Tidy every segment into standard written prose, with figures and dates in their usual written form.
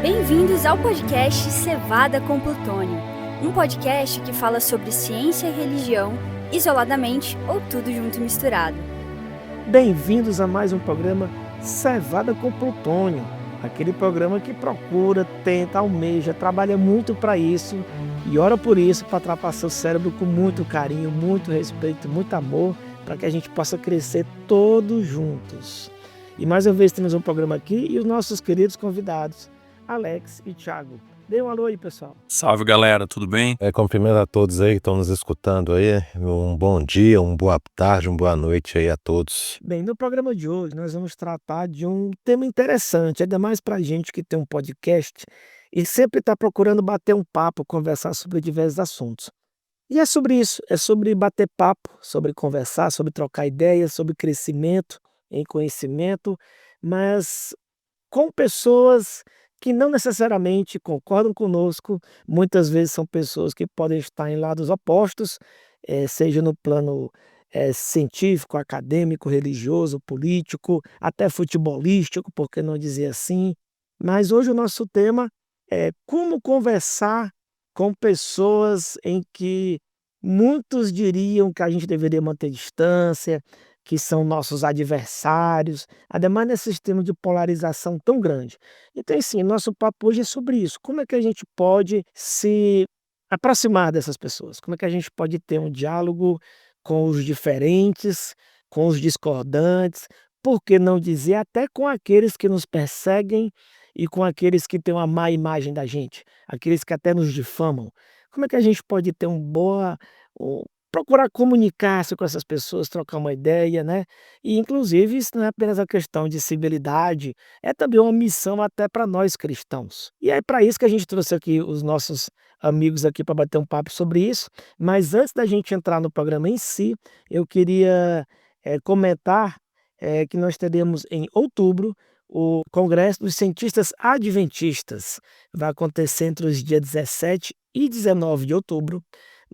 Bem-vindos ao podcast Cevada com Plutônio, um podcast que fala sobre ciência e religião, isoladamente ou tudo junto e misturado. Bem-vindos a mais um programa Cevada com Plutônio, aquele programa que procura, tenta, almeja, trabalha muito para isso e ora por isso para tratar seu cérebro com muito carinho, muito respeito, muito amor, para que a gente possa crescer todos juntos. E mais uma vez temos um programa aqui e os nossos queridos convidados, Alex e Thiago. Dê um alô aí, pessoal. Salve, galera, tudo bem? Cumprimento a todos aí que estão nos escutando aí. Um bom dia, uma boa tarde, uma boa noite aí a todos. Bem, no programa de hoje nós vamos tratar de um tema interessante, ainda mais para a gente que tem um podcast e sempre está procurando bater um papo, conversar sobre diversos assuntos. E é sobre isso, é sobre bater papo, sobre conversar, sobre trocar ideias, sobre crescimento em conhecimento, mas com pessoas que não necessariamente concordam conosco, muitas vezes são pessoas que podem estar em lados opostos, seja no plano científico, acadêmico, religioso, político, até futebolístico, por que não dizer assim. Mas hoje o nosso tema é como conversar com pessoas em que muitos diriam que a gente deveria manter distância, que são nossos adversários, ademais nesse sistema de polarização tão grande. Então, assim, nosso papo hoje é sobre isso. Como é que a gente pode se aproximar dessas pessoas? Como é que a gente pode ter um diálogo com os diferentes, com os discordantes, por que não dizer até com aqueles que nos perseguem e com aqueles que têm uma má imagem da gente, aqueles que até nos difamam? Como é que a gente pode ter procurar comunicar-se com essas pessoas, trocar uma ideia, né? E inclusive isso não é apenas a questão de civilidade, é também uma missão até para nós cristãos. E é para isso que a gente trouxe aqui os nossos amigos aqui para bater um papo sobre isso. Mas antes da gente entrar no programa em si, eu queria comentar que nós teremos em outubro o Congresso dos Cientistas Adventistas. Vai acontecer entre os dias 17 e 19 de outubro,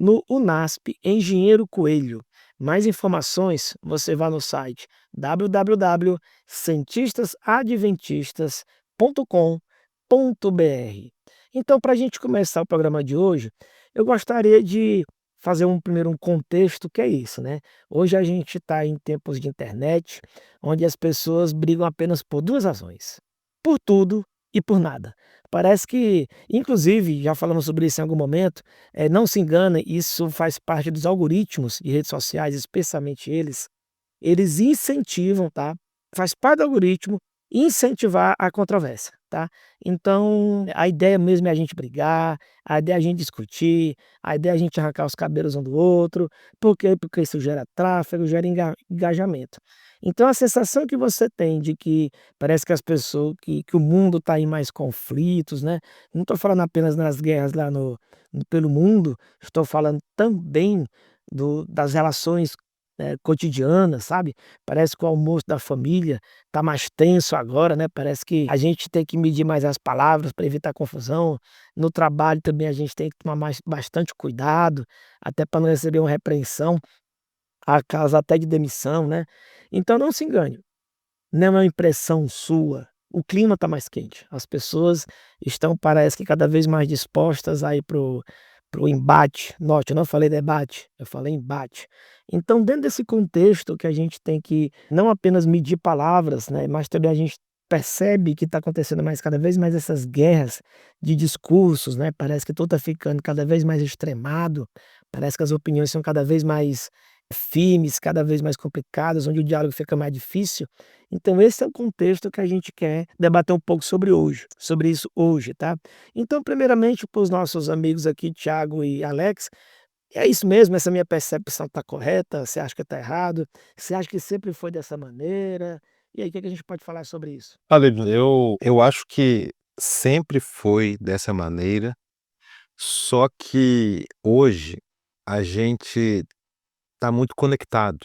no UNASP Engenheiro Coelho. Mais informações, você vai no site www.cientistasadventistas.com.br. Então, para a gente começar o programa de hoje, eu gostaria de fazer primeiro um contexto, que é isso, né? Hoje a gente está em tempos de internet, onde as pessoas brigam apenas por duas razões: por tudo e por nada. Parece que, inclusive, já falamos sobre isso em algum momento, não se engane, isso faz parte dos algoritmos de redes sociais, especialmente eles incentivam, tá? Faz parte do algoritmo incentivar a controvérsia, tá? Então, a ideia mesmo é a gente brigar, a ideia é a gente discutir, a ideia é a gente arrancar os cabelos um do outro. Por quê? Porque isso gera tráfego, gera engajamento. Então, a sensação que você tem de que parece que as pessoas, que o mundo está em mais conflitos, né? Não estou falando apenas nas guerras lá pelo mundo, estou falando também das relações cotidianas, sabe? Parece que o almoço da família está mais tenso agora, né? Parece que a gente tem que medir mais as palavras para evitar confusão. No trabalho também a gente tem que tomar bastante cuidado, até para não receber uma repreensão, a causa até de demissão, né? Então não se engane, não é uma impressão sua. O clima está mais quente. As pessoas estão, parece que cada vez mais dispostas a ir pro embate. Note, eu não falei debate, eu falei embate. Então, dentro desse contexto que a gente tem que não apenas medir palavras, né, mas também a gente percebe que está acontecendo cada vez mais essas guerras de discursos, né? Parece que tudo está ficando cada vez mais extremado, parece que as opiniões são cada vez mais firmes, cada vez mais complicadas, onde o diálogo fica mais difícil. Então esse é o contexto que a gente quer debater um pouco sobre isso hoje, tá? Então, primeiramente, para os nossos amigos aqui, Thiago e Alex, é isso mesmo? Essa minha percepção está correta? Você acha que está errado? Você acha que sempre foi dessa maneira? E aí, o que a gente pode falar sobre isso? Olha, eu acho que sempre foi dessa maneira, só que hoje a gente está muito conectado.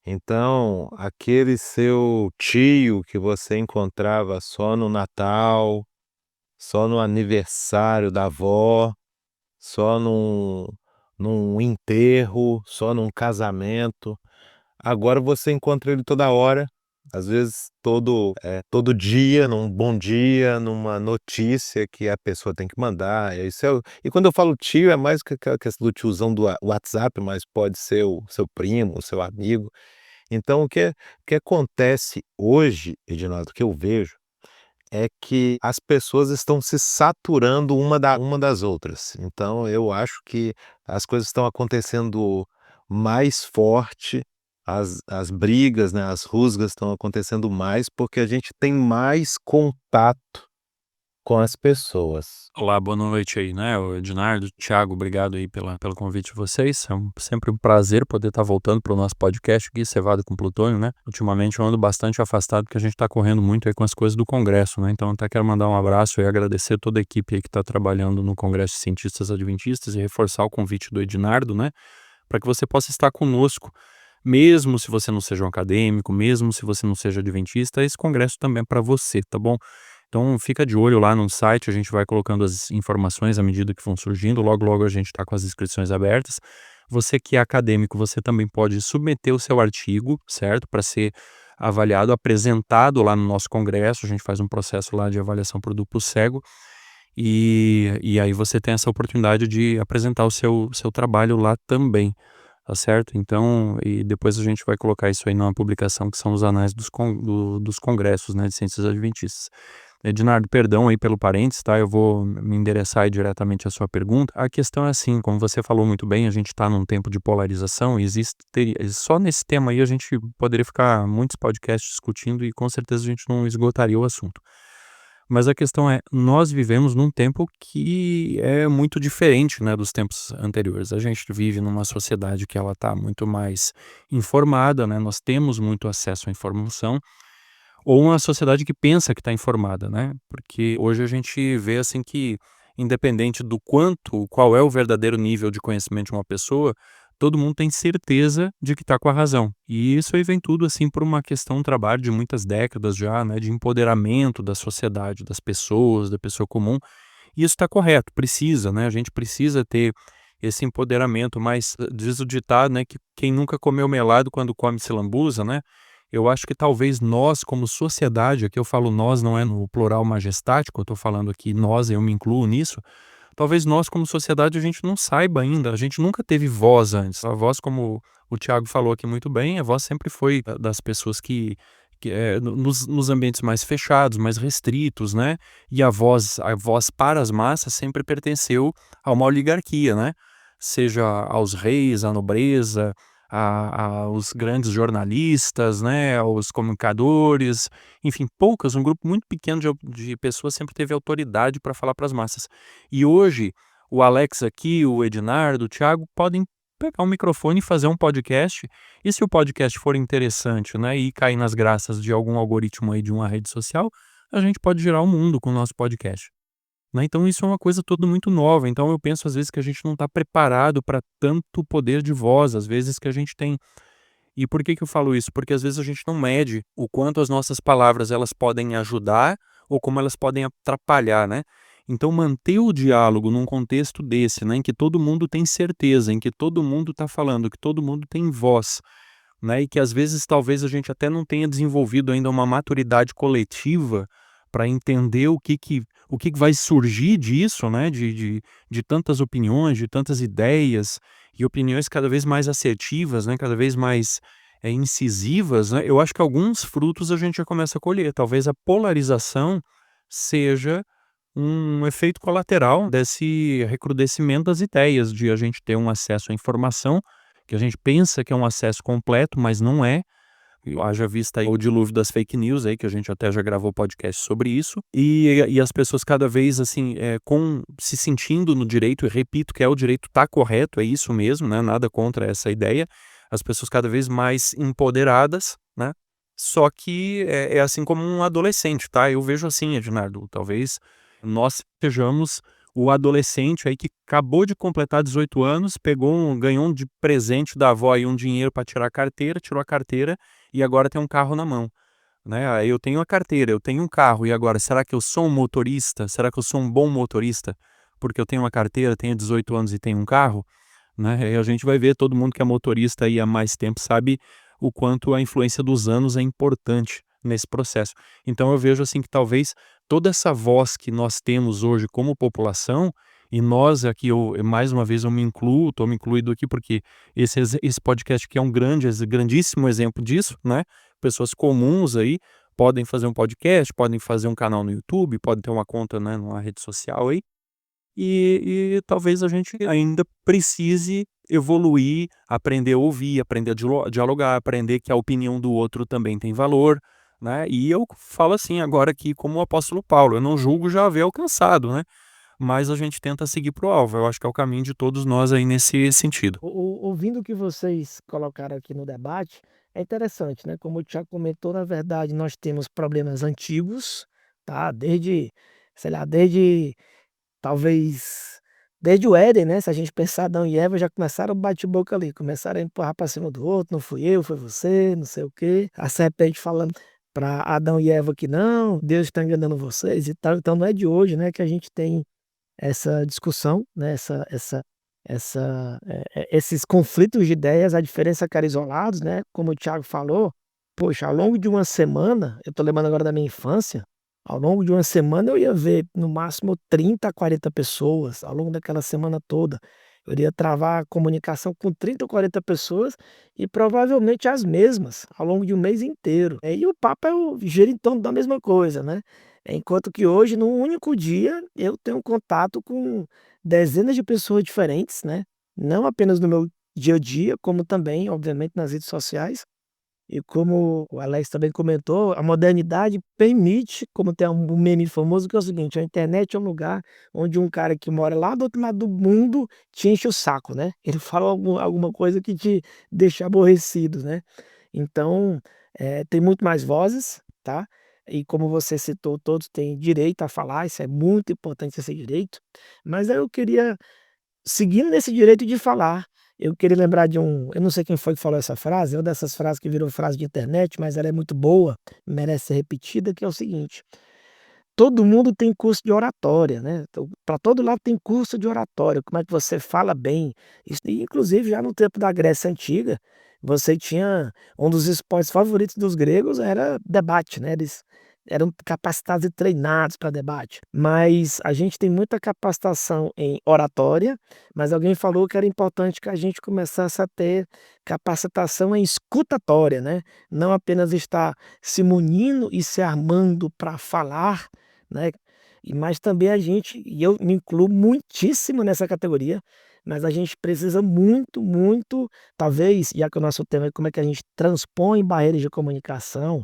Então, aquele seu tio que você encontrava só no Natal, só no aniversário da avó, só num enterro, só num casamento, agora você encontra ele toda hora, Às vezes todo dia, num bom dia, numa notícia que a pessoa tem que mandar. E quando eu falo tio, é mais que aquela questão do tiozão do WhatsApp, mas pode ser o seu primo, o seu amigo. Então o que acontece hoje, Edinaldo, que eu vejo, é que as pessoas estão se saturando uma das outras. Então eu acho que as coisas estão acontecendo mais forte, as brigas, né, as rusgas estão acontecendo mais, porque a gente tem mais contato com as pessoas. Olá, boa noite aí, né, o Ednardo, Thiago, obrigado aí pelo convite de vocês, é sempre um prazer poder estar voltando para o nosso podcast aqui, Cevada com Plutônio, né, ultimamente eu ando bastante afastado porque a gente está correndo muito aí com as coisas do Congresso, né, então até quero mandar um abraço e agradecer toda a equipe aí que está trabalhando no Congresso de Cientistas Adventistas e reforçar o convite do Ednardo, né, para que você possa estar conosco, mesmo se você não seja um acadêmico, mesmo se você não seja adventista, esse congresso também é para você, tá bom? Então fica de olho lá no site, a gente vai colocando as informações à medida que vão surgindo, logo logo a gente está com as inscrições abertas. Você que é acadêmico, você também pode submeter o seu artigo, certo? Para ser avaliado, apresentado lá no nosso congresso, a gente faz um processo lá de avaliação por duplo cego, e aí você tem essa oportunidade de apresentar o seu trabalho lá também, tá certo? Então, e depois a gente vai colocar isso aí numa publicação que são os anais dos congressos, né, de ciências adventistas. Ednardo, perdão aí pelo parênteses, tá? Eu vou me endereçar aí diretamente à sua pergunta. A questão é assim, como você falou muito bem, a gente está num tempo de polarização e só nesse tema aí a gente poderia ficar muitos podcasts discutindo e com certeza a gente não esgotaria o assunto. Mas a questão é, nós vivemos num tempo que é muito diferente, né, dos tempos anteriores. A gente vive numa sociedade que ela está muito mais informada, né? Nós temos muito acesso à informação, ou uma sociedade que pensa que está informada, né? Porque hoje a gente vê assim que, independente do qual é o verdadeiro nível de conhecimento de uma pessoa, todo mundo tem certeza de que está com a razão. E isso aí vem tudo assim por uma questão, um trabalho de muitas décadas já, né? De empoderamento da sociedade, das pessoas, da pessoa comum. E isso está correto, precisa, né? A gente precisa ter esse empoderamento, mas diz o ditado, né? Que quem nunca comeu melado quando come se lambuza, né? Eu acho que talvez nós, como sociedade, aqui eu falo nós, não é no plural majestático, eu estou falando aqui nós, eu me incluo nisso, talvez nós, como sociedade, a gente não saiba ainda, a gente nunca teve voz antes. A voz, como o Thiago falou aqui muito bem, a voz sempre foi das pessoas nos ambientes mais fechados, mais restritos, né? E a voz para as massas sempre pertenceu a uma oligarquia, né? Seja aos reis, à nobreza, aos grandes jornalistas, né, aos comunicadores, enfim, um grupo muito pequeno de pessoas sempre teve autoridade para falar para as massas. E hoje, o Alex aqui, o Ednardo, o Thiago, podem pegar um microfone e fazer um podcast, e se o podcast for interessante, né, e cair nas graças de algum algoritmo aí de uma rede social, a gente pode girar o mundo com o nosso podcast. Né? Então isso é uma coisa toda muito nova, então eu penso às vezes que a gente não está preparado para tanto poder de voz, às vezes que a gente tem. E por que eu falo isso? Porque às vezes a gente não mede o quanto as nossas palavras elas podem ajudar ou como elas podem atrapalhar, né? Então manter o diálogo num contexto desse, né, em que todo mundo tem certeza, em que todo mundo está falando, que todo mundo tem voz, né, e que às vezes talvez a gente até não tenha desenvolvido ainda uma maturidade coletiva para entender o que vai surgir disso, né, de tantas opiniões, de tantas ideias, e opiniões cada vez mais assertivas, né, cada vez mais incisivas, né, eu acho que alguns frutos a gente já começa a colher. Talvez a polarização seja um efeito colateral desse recrudescimento das ideias, de a gente ter um acesso à informação, que a gente pensa que é um acesso completo, mas não é. Haja vista aí o dilúvio das fake news aí, que a gente até já gravou podcast sobre isso, e as pessoas cada vez assim, se sentindo no direito, e repito que o direito está correto, é isso mesmo, né? Nada contra essa ideia, as pessoas cada vez mais empoderadas, né? Só que é assim como um adolescente, tá? Eu vejo assim, Ednardo, talvez nós sejamos o adolescente aí que acabou de completar 18 anos, ganhou de presente da avó aí um dinheiro para tirar a carteira, tirou a carteira e agora tem um carro na mão, né? Aí eu tenho a carteira, eu tenho um carro, e agora, será que eu sou um motorista? Será que eu sou um bom motorista? Porque eu tenho uma carteira, tenho 18 anos e tenho um carro, né? Aí a gente vai ver, todo mundo que é motorista aí há mais tempo sabe o quanto a influência dos anos é importante nesse processo. Então eu vejo assim que talvez toda essa voz que nós temos hoje como população, e nós aqui, mais uma vez eu me incluo, estou me incluído aqui porque esse podcast aqui é um grandíssimo exemplo disso, né? Pessoas comuns aí podem fazer um podcast, podem fazer um canal no YouTube, podem ter uma conta, né, numa rede social aí, e talvez a gente ainda precise evoluir, aprender a ouvir, aprender a dialogar, aprender que a opinião do outro também tem valor, né? E eu falo assim agora aqui como o apóstolo Paulo, eu não julgo já haver alcançado, né? Mas a gente tenta seguir pro alvo. Eu acho que é o caminho de todos nós aí nesse sentido. Ouvindo o que vocês colocaram aqui no debate, é interessante, né? Como o Thiago comentou, na verdade, nós temos problemas antigos, tá? Desde, sei lá, talvez, desde o Éden, né? Se a gente pensar, Adão e Eva já começaram a bate-boca ali, começaram a empurrar para cima do outro, não fui eu, foi você, não sei o quê. A serpente falando para Adão e Eva que não, Deus está enganando vocês e tal. Então não é de hoje, né, que a gente tem essa discussão, né, esses conflitos de ideias, a diferença que eram isolados, né, como o Thiago falou, poxa, ao longo de uma semana, eu tô lembrando agora da minha infância, ao longo de uma semana eu ia ver no máximo 30 a 40 pessoas, ao longo daquela semana toda. Eu iria travar a comunicação com 30 ou 40 pessoas e provavelmente as mesmas, ao longo de um mês inteiro. E o papo gira em torno da mesma coisa, né? Enquanto que hoje, num único dia, eu tenho contato com dezenas de pessoas diferentes, né? Não apenas no meu dia a dia, como também, obviamente, nas redes sociais. E como o Alex também comentou, a modernidade permite, como tem um meme famoso que é o seguinte: a internet é um lugar onde um cara que mora lá do outro lado do mundo te enche o saco, né? Ele fala alguma coisa que te deixa aborrecido, né? Então, tem muito mais vozes, tá? E como você citou, todos têm direito a falar, isso é muito importante esse direito. Mas aí eu queria, seguindo nesse direito de falar, eu queria lembrar eu não sei quem foi que falou essa frase, é uma dessas frases que virou frase de internet, mas ela é muito boa, merece ser repetida, que é o seguinte: todo mundo tem curso de oratória, né, para todo lado tem curso de oratória, como é que você fala bem. Isso inclusive já no tempo da Grécia Antiga, você tinha um dos esportes favoritos dos gregos era debate, né, eles eram capacitados e treinados para debate. Mas a gente tem muita capacitação em oratória, mas alguém falou que era importante que a gente começasse a ter capacitação em escutatória, né, não apenas estar se munindo e se armando para falar, né, mas também e eu me incluo muitíssimo nessa categoria, mas a gente precisa muito, muito, talvez, já que o nosso tema é como é que a gente transpõe barreiras de comunicação,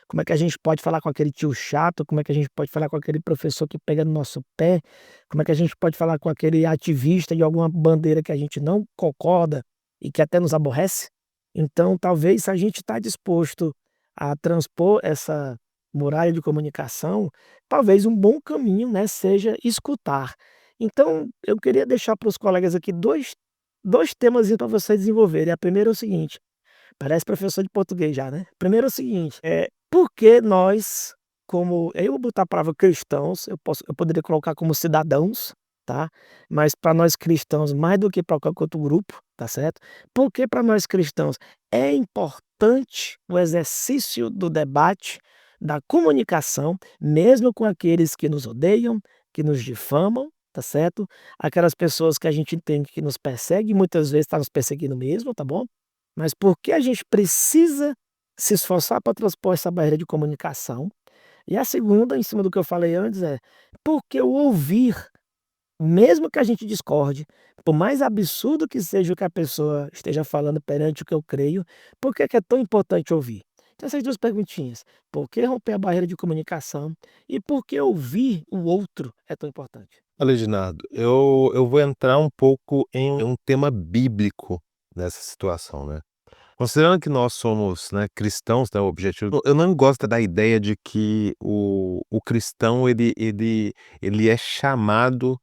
como é que a gente pode falar com aquele tio chato, como é que a gente pode falar com aquele professor que pega no nosso pé, como é que a gente pode falar com aquele ativista de alguma bandeira que a gente não concorda e que até nos aborrece. Então, talvez, se a gente está disposto a transpor essa muralha de comunicação, talvez um bom caminho, né, seja escutar. Então, eu queria deixar para os colegas aqui dois temas para vocês desenvolverem. A primeira é o seguinte, parece professor de português já, né? Primeiro é o seguinte, por que nós, como eu vou botar a palavra cristãos, eu poderia colocar como cidadãos, tá? Mas para nós cristãos, mais do que para qualquer outro grupo, tá certo? Por que para nós cristãos é importante o exercício do debate, da comunicação, mesmo com aqueles que nos odeiam, que nos difamam, tá certo? Aquelas pessoas que a gente entende que nos perseguem, muitas vezes está nos perseguindo mesmo, tá bom? Mas por que a gente precisa se esforçar para transpor essa barreira de comunicação? E a segunda, em cima do que eu falei antes, é porque o ouvir, mesmo que a gente discorde, por mais absurdo que seja o que a pessoa esteja falando perante o que eu creio, por que que é tão importante ouvir? Então, essas duas perguntinhas. Por que romper a barreira de comunicação e por que ouvir o outro é tão importante? Olha, Edinardo, eu vou entrar um pouco em um tema bíblico nessa situação, né. Considerando que nós somos, né, cristãos, né, o objetivo eu não gosto da ideia de que o cristão ele é chamado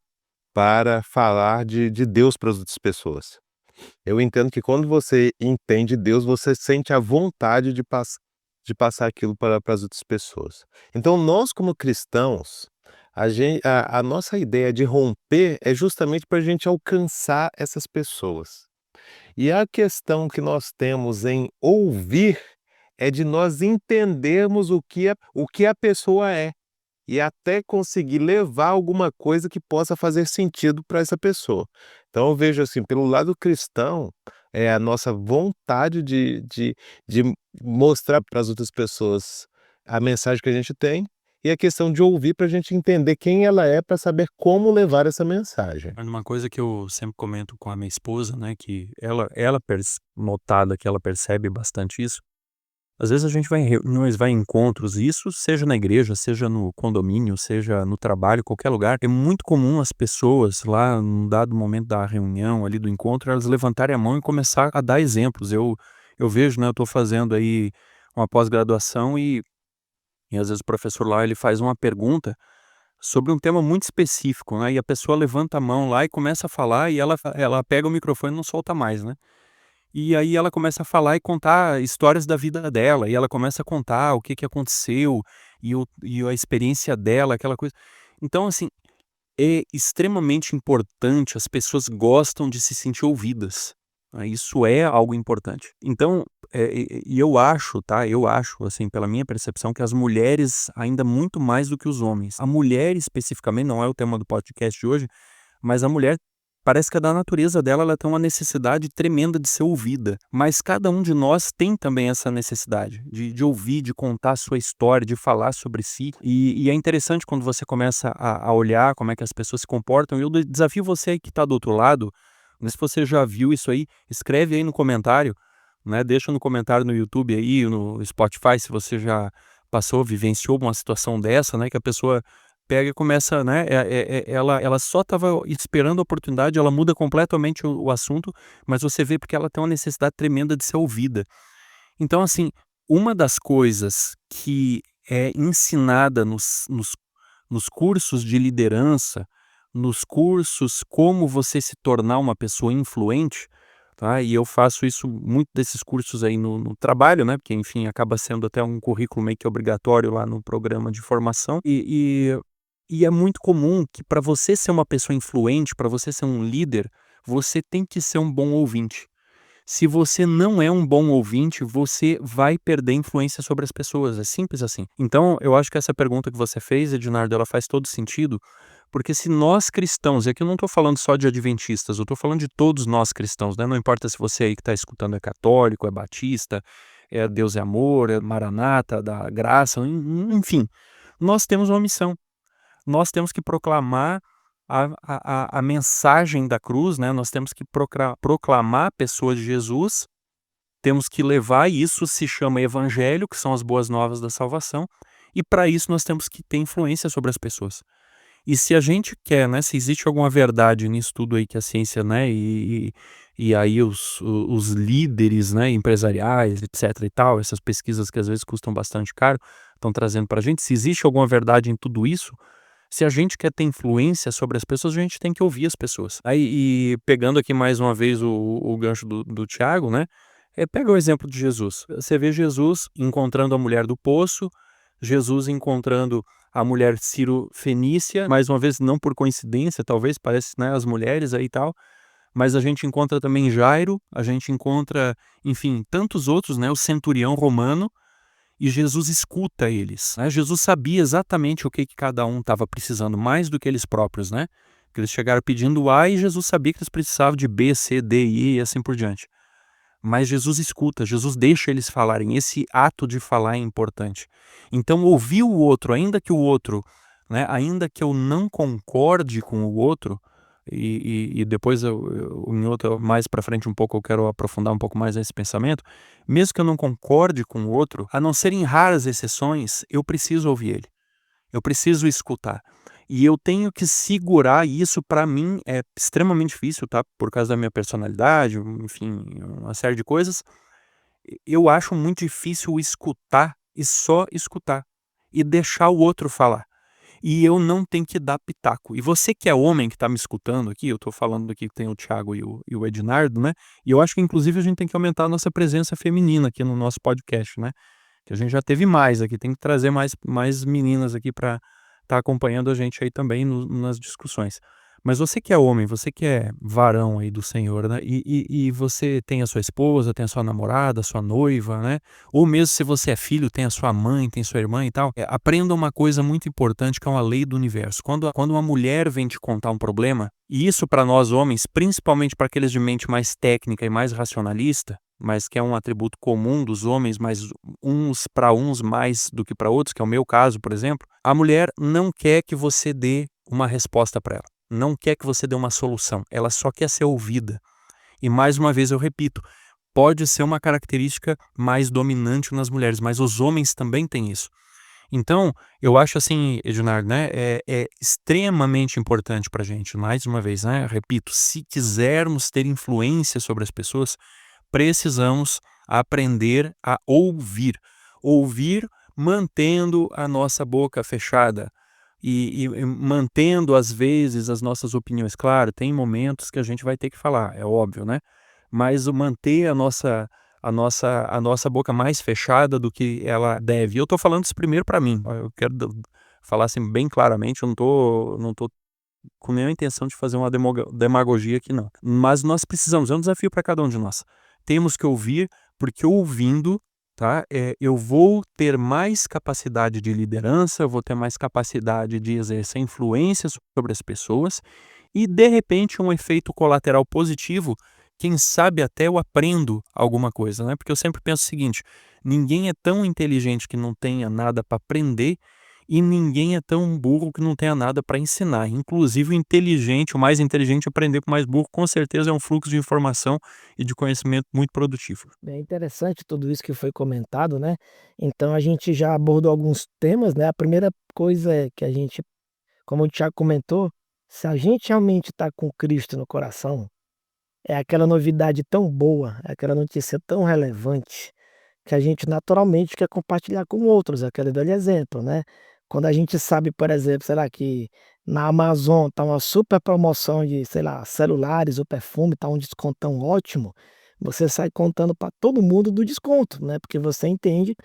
para falar de Deus para as outras pessoas. Eu entendo que quando você entende Deus, você sente a vontade de passar aquilo para as outras pessoas. Então nós como cristãos, a nossa ideia de romper é justamente para a gente alcançar essas pessoas. E a questão que nós temos em ouvir é de nós entendermos o que a pessoa é, e até conseguir levar alguma coisa que possa fazer sentido para essa pessoa. Então eu vejo assim, pelo lado cristão, é a nossa vontade de mostrar para as outras pessoas a mensagem que a gente tem, e a questão de ouvir para a gente entender quem ela é, para saber como levar essa mensagem. Mas uma coisa que eu sempre comento com a minha esposa, né, que notada que ela percebe bastante isso. Às vezes a gente vai em reuniões, vai em encontros, e isso seja na igreja, seja no condomínio, seja no trabalho, qualquer lugar. É muito comum as pessoas lá, num dado momento da reunião, ali do encontro, elas levantarem a mão e começar a dar exemplos. Eu vejo, né, eu estou fazendo aí uma pós-graduação e às vezes o professor lá ele faz uma pergunta sobre um tema muito específico, né, e a pessoa levanta a mão lá e começa a falar e ela pega o microfone e não solta mais, né. E aí ela começa a falar e contar histórias da vida dela, e ela começa a contar o que que aconteceu, e a experiência dela, aquela coisa. Então, assim, é extremamente importante, as pessoas gostam de se sentir ouvidas, né, isso é algo importante. Então, eu acho, tá, eu acho, assim, pela minha percepção, que as mulheres ainda muito mais do que os homens. A mulher especificamente, não é o tema do podcast de hoje, mas a mulher parece que é da natureza dela, ela tem uma necessidade tremenda de ser ouvida. Mas cada um de nós tem também essa necessidade de ouvir, de contar a sua história, de falar sobre si. E é interessante quando você começa a olhar como é que as pessoas se comportam. E eu desafio você aí que está do outro lado, né, se você já viu isso aí, escreve aí no comentário, né? Deixa no comentário no YouTube aí, no Spotify, se você já passou, vivenciou uma situação dessa, né? Que a pessoa pega e começa, né, ela só estava esperando a oportunidade, ela muda completamente o assunto, mas você vê porque ela tem uma necessidade tremenda de ser ouvida. Então, assim, uma das coisas que é ensinada nos cursos de liderança, nos cursos como você se tornar uma pessoa influente, tá, e eu faço isso muito desses cursos aí no trabalho, né, porque enfim acaba sendo até um currículo meio que obrigatório lá no programa de formação, e é muito comum que para você ser uma pessoa influente, para você ser um líder, você tem que ser um bom ouvinte. Se você não é um bom ouvinte, você vai perder influência sobre as pessoas, é simples assim. Então, eu acho que essa pergunta que você fez, Ednardo, ela faz todo sentido, porque se nós cristãos, e aqui eu não estou falando só de adventistas, eu estou falando de todos nós cristãos, né? Não importa se você aí que está escutando é católico, é batista, é Deus é amor, é Maranata, da graça, enfim, nós temos uma missão. Nós temos que proclamar a mensagem da cruz, né? Nós temos que proclamar a pessoa de Jesus, temos que levar, e isso se chama evangelho, que são as boas novas da salvação, e para isso nós temos que ter influência sobre as pessoas. E se a gente quer, né, se existe alguma verdade nisso tudo aí que a ciência, né, e aí os líderes, né, empresariais, etc e tal, essas pesquisas que às vezes custam bastante caro, estão trazendo para a gente, se existe alguma verdade em tudo isso, se a gente quer ter influência sobre as pessoas, a gente tem que ouvir as pessoas. Aí, e pegando aqui mais uma vez o gancho do Tiago, né? Pega o exemplo de Jesus. Você vê Jesus encontrando a mulher do poço, Jesus encontrando a mulher Ciro-fenícia, mais uma vez não por coincidência, talvez, parece, né, as mulheres aí e tal, mas a gente encontra também Jairo, a gente encontra, enfim, tantos outros, né, o centurião romano, e Jesus escuta eles, né? Jesus sabia exatamente o que cada um estava precisando, mais do que eles próprios, né? Que eles chegaram pedindo A e Jesus sabia que eles precisavam de B, C, D, I e assim por diante. Mas Jesus escuta, Jesus deixa eles falarem. Esse ato de falar é importante. Então, ouvir o outro, ainda que o outro, né, ainda que eu não concorde com o outro, e depois em outra, mais para frente um pouco eu quero aprofundar um pouco mais esse pensamento, mesmo que eu não concorde com o outro, a não ser em raras exceções, eu preciso ouvir ele, eu preciso escutar. E eu tenho que segurar isso, para mim é extremamente difícil, tá? Por causa da minha personalidade, enfim, uma série de coisas. Eu acho muito difícil escutar e só escutar e deixar o outro falar. E eu não tenho que dar pitaco. E você que é homem que está me escutando aqui, eu estou falando aqui que tem o Thiago e o Ednardo, né? E eu acho que inclusive a gente tem que aumentar a nossa presença feminina aqui no nosso podcast, né? Que a gente já teve mais aqui, tem que trazer mais meninas aqui para estar acompanhando a gente aí também nas discussões. Mas você que é homem, você que é varão aí do Senhor, né? E você tem a sua esposa, tem a sua namorada, a sua noiva, né? Ou mesmo se você é filho, tem a sua mãe, tem sua irmã e tal. Aprenda uma coisa muito importante que é uma lei do universo. Quando uma mulher vem te contar um problema, e isso para nós homens, principalmente para aqueles de mente mais técnica e mais racionalista, mas que é um atributo comum dos homens, mas uns para uns mais do que para outros, que é o meu caso, por exemplo, a mulher não quer que você dê uma resposta para ela. Não quer que você dê uma solução, ela só quer ser ouvida. E mais uma vez eu repito, pode ser uma característica mais dominante nas mulheres, mas os homens também têm isso. Então, eu acho assim, Ednardo, né, é extremamente importante para a gente, mais uma vez, né, repito, se quisermos ter influência sobre as pessoas, precisamos aprender a ouvir. Ouvir mantendo a nossa boca fechada e mantendo, às vezes, as nossas opiniões. Claro, tem momentos que a gente vai ter que falar, é óbvio, né? Mas manter a nossa boca mais fechada do que ela deve. E eu estou falando isso primeiro para mim. Eu quero falar assim bem claramente, eu não tô com nenhuma intenção de fazer uma demagogia aqui, não. Mas nós precisamos, é um desafio para cada um de nós. Temos que ouvir, porque ouvindo, tá, eu vou ter mais capacidade de liderança, eu vou ter mais capacidade de exercer influência sobre as pessoas e, de repente, um efeito colateral positivo, quem sabe até eu aprendo alguma coisa, né? Porque eu sempre penso o seguinte, ninguém é tão inteligente que não tenha nada para aprender e ninguém é tão burro que não tenha nada para ensinar. Inclusive o mais inteligente aprender com o mais burro, com certeza é um fluxo de informação e de conhecimento muito produtivo. É interessante tudo isso que foi comentado, né? Então a gente já abordou alguns temas, né? A primeira coisa é que a gente, como o Thiago comentou, se a gente realmente está com Cristo no coração, é aquela novidade tão boa, é aquela notícia tão relevante, que a gente naturalmente quer compartilhar com outros, aquele velho exemplo, né? Quando a gente sabe, por exemplo, sei lá, que na Amazon tá uma super promoção de, sei lá, celulares ou perfume, tá um descontão ótimo, você sai contando para todo mundo do desconto, né? Porque você entende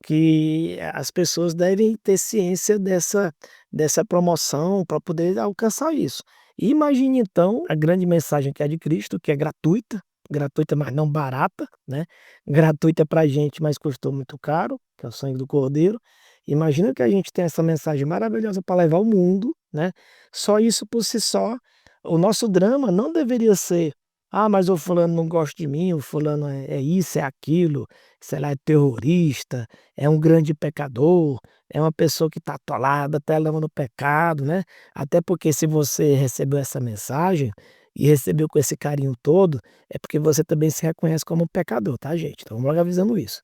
que as pessoas devem ter ciência dessa promoção para poder alcançar isso. E imagine então a grande mensagem que é de Cristo, que é gratuita, gratuita, mas não barata, né? Gratuita para a gente, mas custou muito caro, que é o sangue do Cordeiro. Imagina que a gente tem essa mensagem maravilhosa para levar ao mundo, né? Só isso por si só, o nosso drama não deveria ser: "Ah, mas o fulano não gosta de mim, o fulano é isso, é aquilo, sei lá, é terrorista, é um grande pecador, é uma pessoa que está atolada, está lama no pecado", né. Até porque se você recebeu essa mensagem, e recebeu com esse carinho todo, é porque você também se reconhece como um pecador, tá gente? Então vamos logo avisando isso.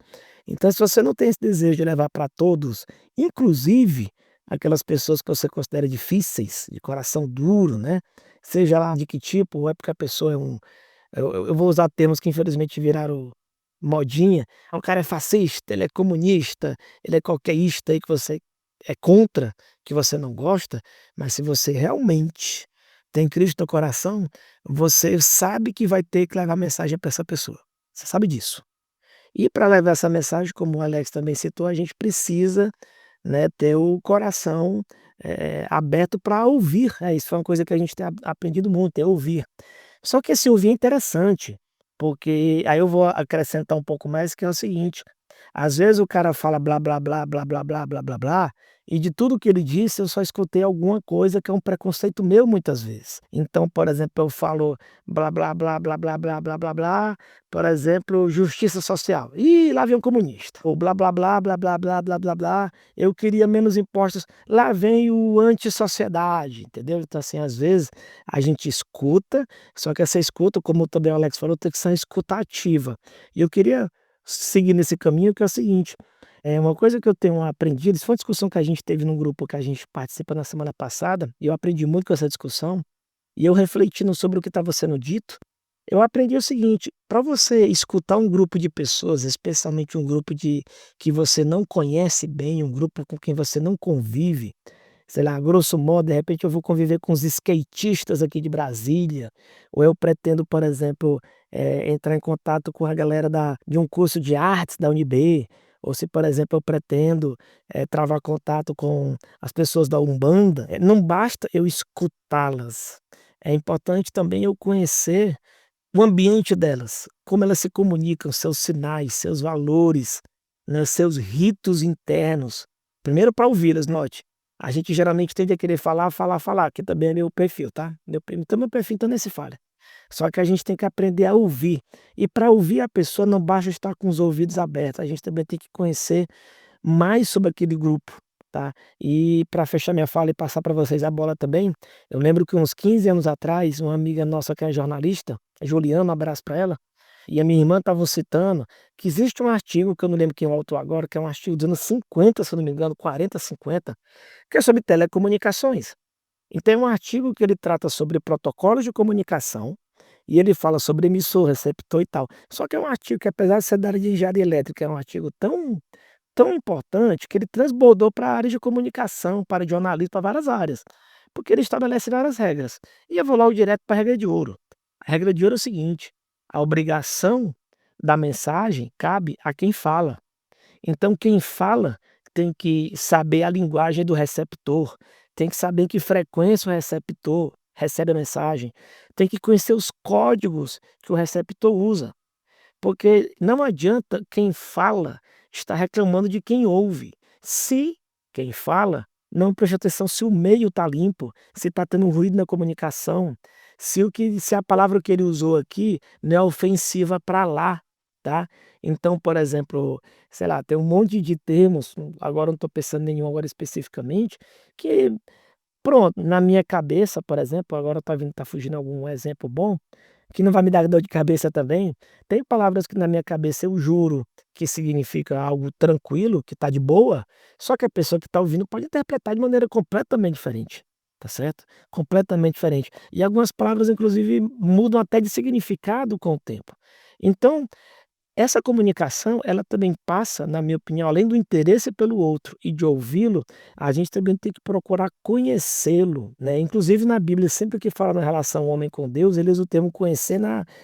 Então se você não tem esse desejo de levar para todos, inclusive aquelas pessoas que você considera difíceis, de coração duro, né, seja lá de que tipo, ou é porque a pessoa é um eu vou usar termos que infelizmente viraram modinha. "Ah, o cara é fascista, ele é comunista, ele é qualquerista aí que você é contra, que você não gosta", mas se você realmente tem Cristo no coração, você sabe que vai ter que levar mensagem para essa pessoa. Você sabe disso. E para levar essa mensagem, como o Alex também citou, a gente precisa, né, ter o coração, aberto para ouvir. Isso foi uma coisa que a gente tem aprendido muito, é ouvir. Só que esse ouvir é interessante, porque aí eu vou acrescentar um pouco mais, que é o seguinte: às vezes o cara fala blá blá blá blá blá blá blá blá blá, e de tudo que ele disse eu só escutei alguma coisa que é um preconceito meu muitas vezes. Então, por exemplo, eu falo blá blá blá blá blá blá blá blá blá, por exemplo, justiça social. Ih, lá vem um comunista. Ou blá blá blá blá blá blá blá blá blá, eu queria menos impostos. Lá vem o anti-sociedade, entendeu? Então, assim, às vezes a gente escuta, só que essa escuta, como também o Alex falou, tem que ser uma escuta ativa. E eu queria seguir nesse caminho, que é o seguinte: uma coisa que eu tenho aprendido, isso foi uma discussão que a gente teve num grupo que a gente participa na semana passada, e eu aprendi muito com essa discussão, e eu refletindo sobre o que estava sendo dito, eu aprendi o seguinte: para você escutar um grupo de pessoas, especialmente um grupo que você não conhece bem, um grupo com quem você não convive, sei lá, grosso modo, de repente eu vou conviver com os skatistas aqui de Brasília, ou eu pretendo, por exemplo, entrar em contato com a galera de um curso de artes da UNB, ou se, por exemplo, eu pretendo travar contato com as pessoas da Umbanda, não basta eu escutá-las, é importante também eu conhecer o ambiente delas, como elas se comunicam, seus sinais, seus valores, né, seus ritos internos. Primeiro para ouvi-las, note. A gente geralmente tende a querer falar, falar, falar, que também é meu perfil, tá? Meu perfil então nem se fala. Só que a gente tem que aprender a ouvir. E para ouvir a pessoa não basta estar com os ouvidos abertos, a gente também tem que conhecer mais sobre aquele grupo, tá. E para fechar minha fala e passar para vocês a bola também, eu lembro que uns 15 anos atrás, uma amiga nossa que é jornalista, a Juliana, um abraço para ela, e a minha irmã estavam citando que existe um artigo, que eu não lembro quem é o autor agora, que é um artigo dos anos 50, se eu não me engano, 40, 50, que é sobre telecomunicações. Então é um artigo que ele trata sobre protocolos de comunicação, e ele fala sobre emissor, receptor e tal. Só que é um artigo que, apesar de ser da área de engenharia elétrica, é um artigo tão importante que ele transbordou para a área de comunicação, para jornalismo, para várias áreas, porque ele estabelece várias regras. E eu vou logo direto para a regra de ouro. A regra de ouro é o seguinte: a obrigação da mensagem cabe a quem fala. Então quem fala tem que saber a linguagem do receptor, tem que saber em que frequência o receptor recebe a mensagem, tem que conhecer os códigos que o receptor usa. Porque não adianta quem fala estar reclamando de quem ouve. Se quem fala não presta atenção se o meio está limpo, se está tendo ruído na comunicação, se a palavra que ele usou aqui não é ofensiva para lá, tá. Então, por exemplo, sei lá, tem um monte de termos, agora eu não estou pensando em nenhum agora especificamente, que pronto, na minha cabeça, por exemplo, agora tá fugindo algum exemplo bom, que não vai me dar dor de cabeça também. Tem palavras que na minha cabeça eu juro que significa algo tranquilo, que está de boa, só que a pessoa que está ouvindo pode interpretar de maneira completamente diferente, tá certo? Completamente diferente. E algumas palavras inclusive mudam até de significado com o tempo. Então, essa comunicação, ela também passa, na minha opinião, além do interesse pelo outro e de ouvi-lo, a gente também tem que procurar conhecê-lo, né. Inclusive na Bíblia, sempre que fala na relação homem com Deus, ele usa o termo conhecer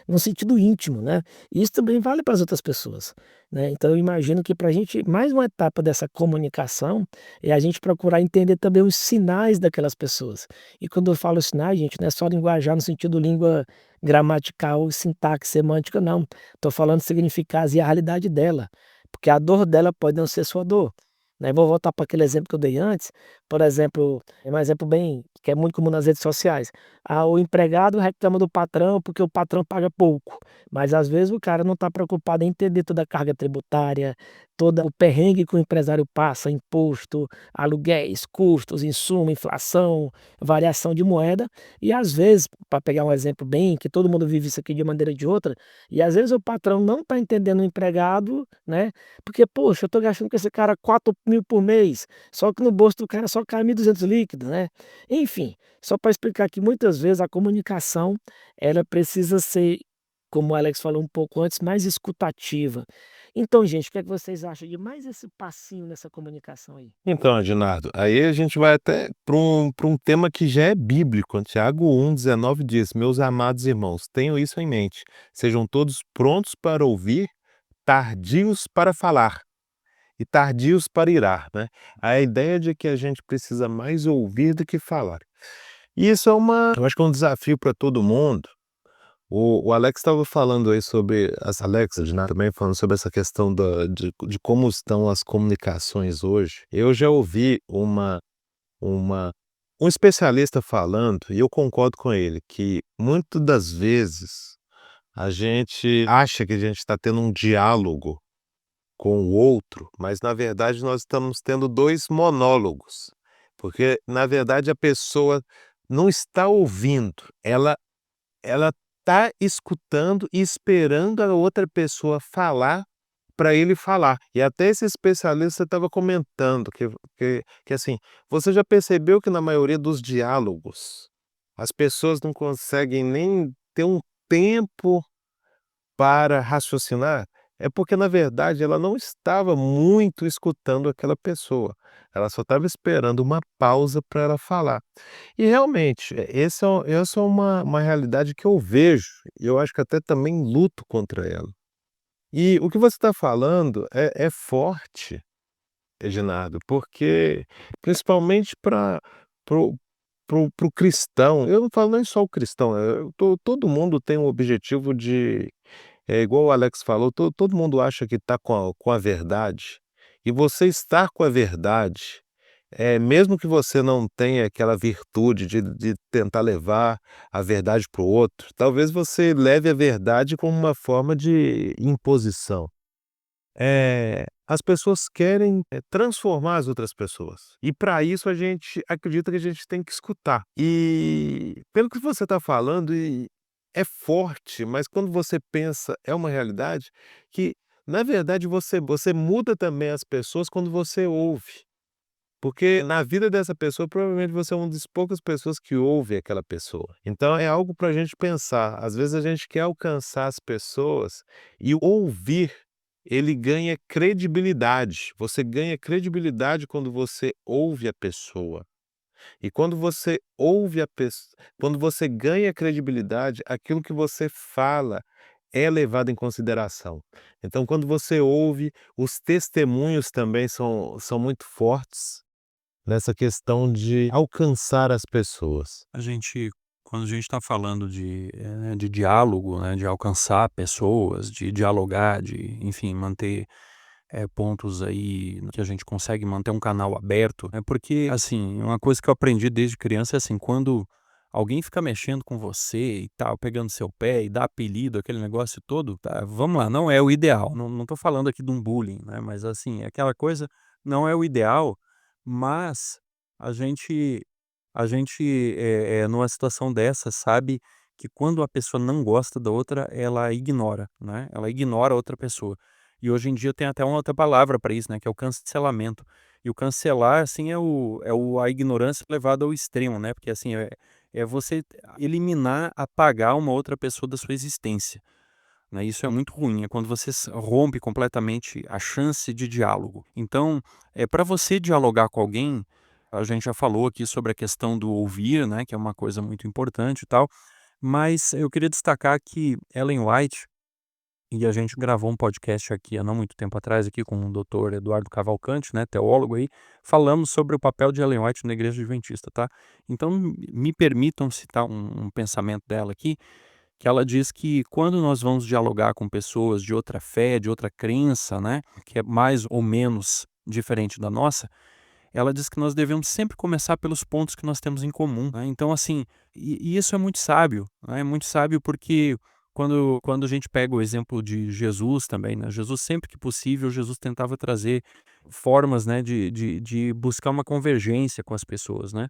no sentido íntimo, né. E isso também vale para as outras pessoas, né. Então eu imagino que para a gente mais uma etapa dessa comunicação, é a gente procurar entender também os sinais daquelas pessoas. E quando eu falo sinais, gente, não é só linguajar no sentido língua gramatical, sintaxe, semântica, não. Estou falando significados e a realidade dela, porque a dor dela pode não ser sua dor, né. Vou voltar para aquele exemplo que eu dei antes, por exemplo, é um exemplo bem que é muito comum nas redes sociais. O empregado reclama do patrão porque o patrão paga pouco, mas às vezes o cara não está preocupado em entender toda a carga tributária, todo o perrengue que o empresário passa, imposto, aluguéis, custos, insumo, inflação, variação de moeda, e às vezes, para pegar um exemplo bem que todo mundo vive isso aqui de maneira ou de outra, e às vezes o patrão não está entendendo o empregado, né, porque: "Poxa, eu estou gastando com esse cara 4.000 por mês, só que no bolso do cara só cai 1.200 líquido", né. Enfim, só para explicar que muitas vezes a comunicação, ela precisa ser, como o Alex falou um pouco antes, mais escutativa. Então gente, o que é que vocês acham de mais esse passinho nessa comunicação aí? Então, Adinardo, aí a gente vai até para um tema que já é bíblico. Tiago 1,19 diz: "Meus amados irmãos, tenham isso em mente, sejam todos prontos para ouvir, tardios para falar e tardios para irar", né. A ideia de que a gente precisa mais ouvir do que falar. E isso eu acho que é um desafio para todo mundo. O Alex estava falando aí sobre as Alexas, né, também falando sobre essa questão de como estão as comunicações hoje. Eu já ouvi uma um especialista falando, e eu concordo com ele, que muito das vezes a gente acha que a gente está tendo um diálogo com o outro, mas na verdade nós estamos tendo 2 monólogos, porque na verdade a pessoa não está ouvindo, ela está escutando e esperando a outra pessoa falar para ele falar. E até esse especialista estava comentando que assim, você já percebeu que na maioria dos diálogos, as pessoas não conseguem nem ter um tempo para raciocinar? É porque na verdade ela não estava muito escutando aquela pessoa, ela só estava esperando uma pausa para ela falar. E realmente, essa é uma realidade que eu vejo, e eu acho que até também luto contra ela. E o que você está falando é forte, Reginaldo, porque principalmente para o cristão, eu não falo nem só o cristão, todo mundo tem um objetivo de, igual o Alex falou, todo mundo acha que está com a verdade, e você estar com a verdade, mesmo que você não tenha aquela virtude de tentar levar a verdade para o outro, talvez você leve a verdade como uma forma de imposição. As pessoas querem, transformar as outras pessoas. E para isso a gente acredita que a gente tem que escutar. E pelo que você está falando, é forte, mas quando você pensa, é uma realidade que, na verdade, você muda também as pessoas quando você ouve. Porque na vida dessa pessoa, provavelmente você é uma das poucas pessoas que ouve aquela pessoa. Então é algo para a gente pensar. Às vezes a gente quer alcançar as pessoas e ouvir, ele ganha credibilidade. Você ganha credibilidade quando você ouve a pessoa. E quando você ouve a pessoa, quando você ganha credibilidade, aquilo que você fala é levado em consideração. Então, quando você ouve, os testemunhos também são muito fortes. Nessa questão de alcançar as pessoas. A gente, quando a gente está falando de diálogo, né, de alcançar pessoas, de dialogar, de, enfim, manter pontos aí que a gente consegue manter um canal aberto, é porque, assim, uma coisa que eu aprendi desde criança é assim, quando alguém fica mexendo com você e tal, pegando seu pé e dá apelido, aquele negócio todo, tá, vamos lá, não é o ideal, não tô falando aqui de um bullying, né, mas assim, aquela coisa não é o ideal, mas a gente numa situação dessa, sabe que quando a pessoa não gosta da outra, ela ignora, né, ela ignora a outra pessoa. E hoje em dia tem até uma outra palavra para isso, né, que é o cancelamento. E o cancelar, assim, a ignorância levada ao extremo, né, porque assim, é você eliminar, apagar uma outra pessoa da sua existência, né, isso é muito ruim, é quando você rompe completamente a chance de diálogo. Então, para você dialogar com alguém, a gente já falou aqui sobre a questão do ouvir, né, que é uma coisa muito importante e tal, mas eu queria destacar que Ellen White, e a gente gravou um podcast aqui há não muito tempo atrás aqui com o doutor Eduardo Cavalcante, né, teólogo aí, falamos sobre o papel de Ellen White na Igreja Adventista, tá? Então me permitam citar um pensamento dela aqui, que ela diz que quando nós vamos dialogar com pessoas de outra fé, de outra crença, né, que é mais ou menos diferente da nossa, ela diz que nós devemos sempre começar pelos pontos que nós temos em comum, né? Então, assim, e isso é muito sábio, né? É muito sábio porque quando a gente pega o exemplo de Jesus também, né? Jesus, sempre que possível, Jesus tentava trazer formas, né, de buscar uma convergência com as pessoas, né?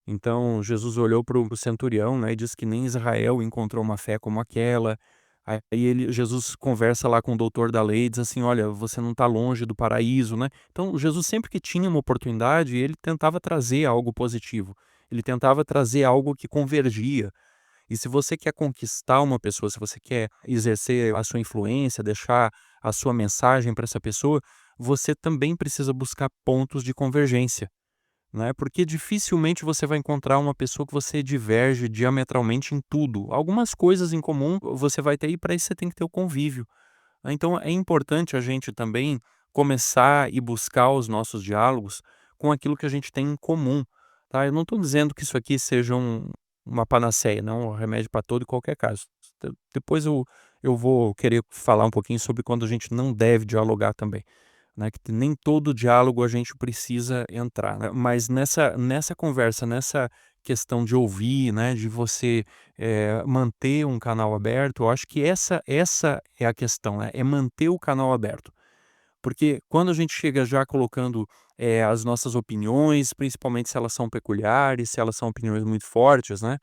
Então, Jesus olhou para o centurião, né, e diz que nem Israel encontrou uma fé como aquela. Aí Jesus conversa lá com o doutor da lei e diz assim: olha, você não está longe do paraíso, né? Então, Jesus sempre que tinha uma oportunidade, ele tentava trazer algo positivo. Ele tentava trazer algo que convergia. E se você quer conquistar uma pessoa, se você quer exercer a sua influência, deixar a sua mensagem para essa pessoa, você também precisa buscar pontos de convergência, né? Porque dificilmente você vai encontrar uma pessoa que você diverge diametralmente em tudo. Algumas coisas em comum você vai ter e para isso você tem que ter o convívio, né? Então é importante a gente também começar e buscar os nossos diálogos com aquilo que a gente tem em comum, tá? Eu não estou dizendo que isso aqui seja uma panaceia, não, um remédio para todo e qualquer caso. Depois eu vou querer falar um pouquinho sobre quando a gente não deve dialogar também, né, que nem todo diálogo a gente precisa entrar, né, mas nessa conversa, nessa questão de ouvir, né, de você, manter um canal aberto, eu acho que essa é a questão, né, é manter o canal aberto. Porque quando a gente chega já colocando, as nossas opiniões, principalmente se elas são peculiares, se elas são opiniões muito fortes, né,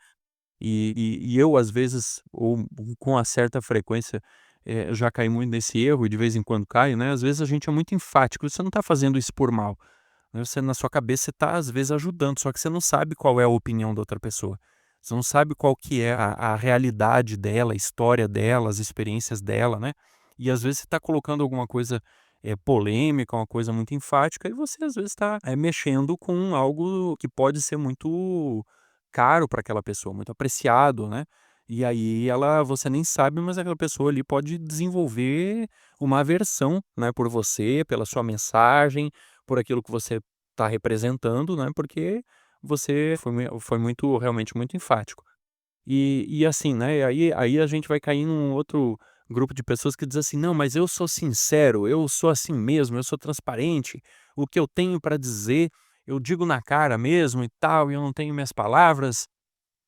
e eu, às vezes, ou com uma certa frequência, já caí muito nesse erro e de vez em quando caio, né, às vezes a gente é muito enfático, você não está fazendo isso por mal, né, você na sua cabeça você está, às vezes, ajudando, só que você não sabe qual é a opinião da outra pessoa. Você não sabe qual que é a realidade dela, a história dela, as experiências dela, né. E às vezes você está colocando alguma coisa, polêmica, uma coisa muito enfática, e você às vezes está, mexendo com algo que pode ser muito caro para aquela pessoa, muito apreciado, né. E aí você nem sabe, mas aquela pessoa ali pode desenvolver uma aversão, né, por você, pela sua mensagem, por aquilo que você está representando, né, porque você foi muito, realmente muito enfático. E assim, né, aí a gente vai cair num outro grupo de pessoas que diz assim: "Não, mas eu sou sincero, eu sou assim mesmo, eu sou transparente, o que eu tenho para dizer, eu digo na cara mesmo e tal, e eu não tenho minhas palavras",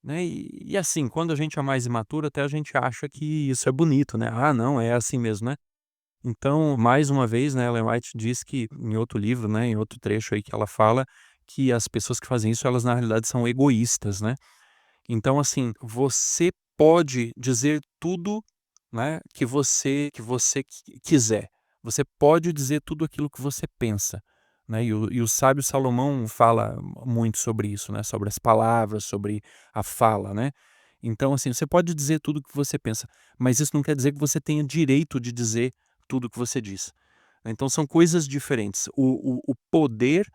né. E assim, quando a gente é mais imaturo, até a gente acha que isso é bonito, né. "Ah, não, é assim mesmo, né". Então, mais uma vez, né, Ellen White diz que em outro livro, né, em outro trecho aí que ela fala que as pessoas que fazem isso, elas na realidade são egoístas, né. Então, assim, você pode dizer tudo, né, que você quiser. Você pode dizer tudo aquilo que você pensa, né, e o sábio Salomão fala muito sobre isso, né, sobre as palavras, sobre a fala, né. Então, assim, você pode dizer tudo o que você pensa, mas isso não quer dizer que você tenha direito de dizer tudo o que você diz. Então são coisas diferentes. O poder,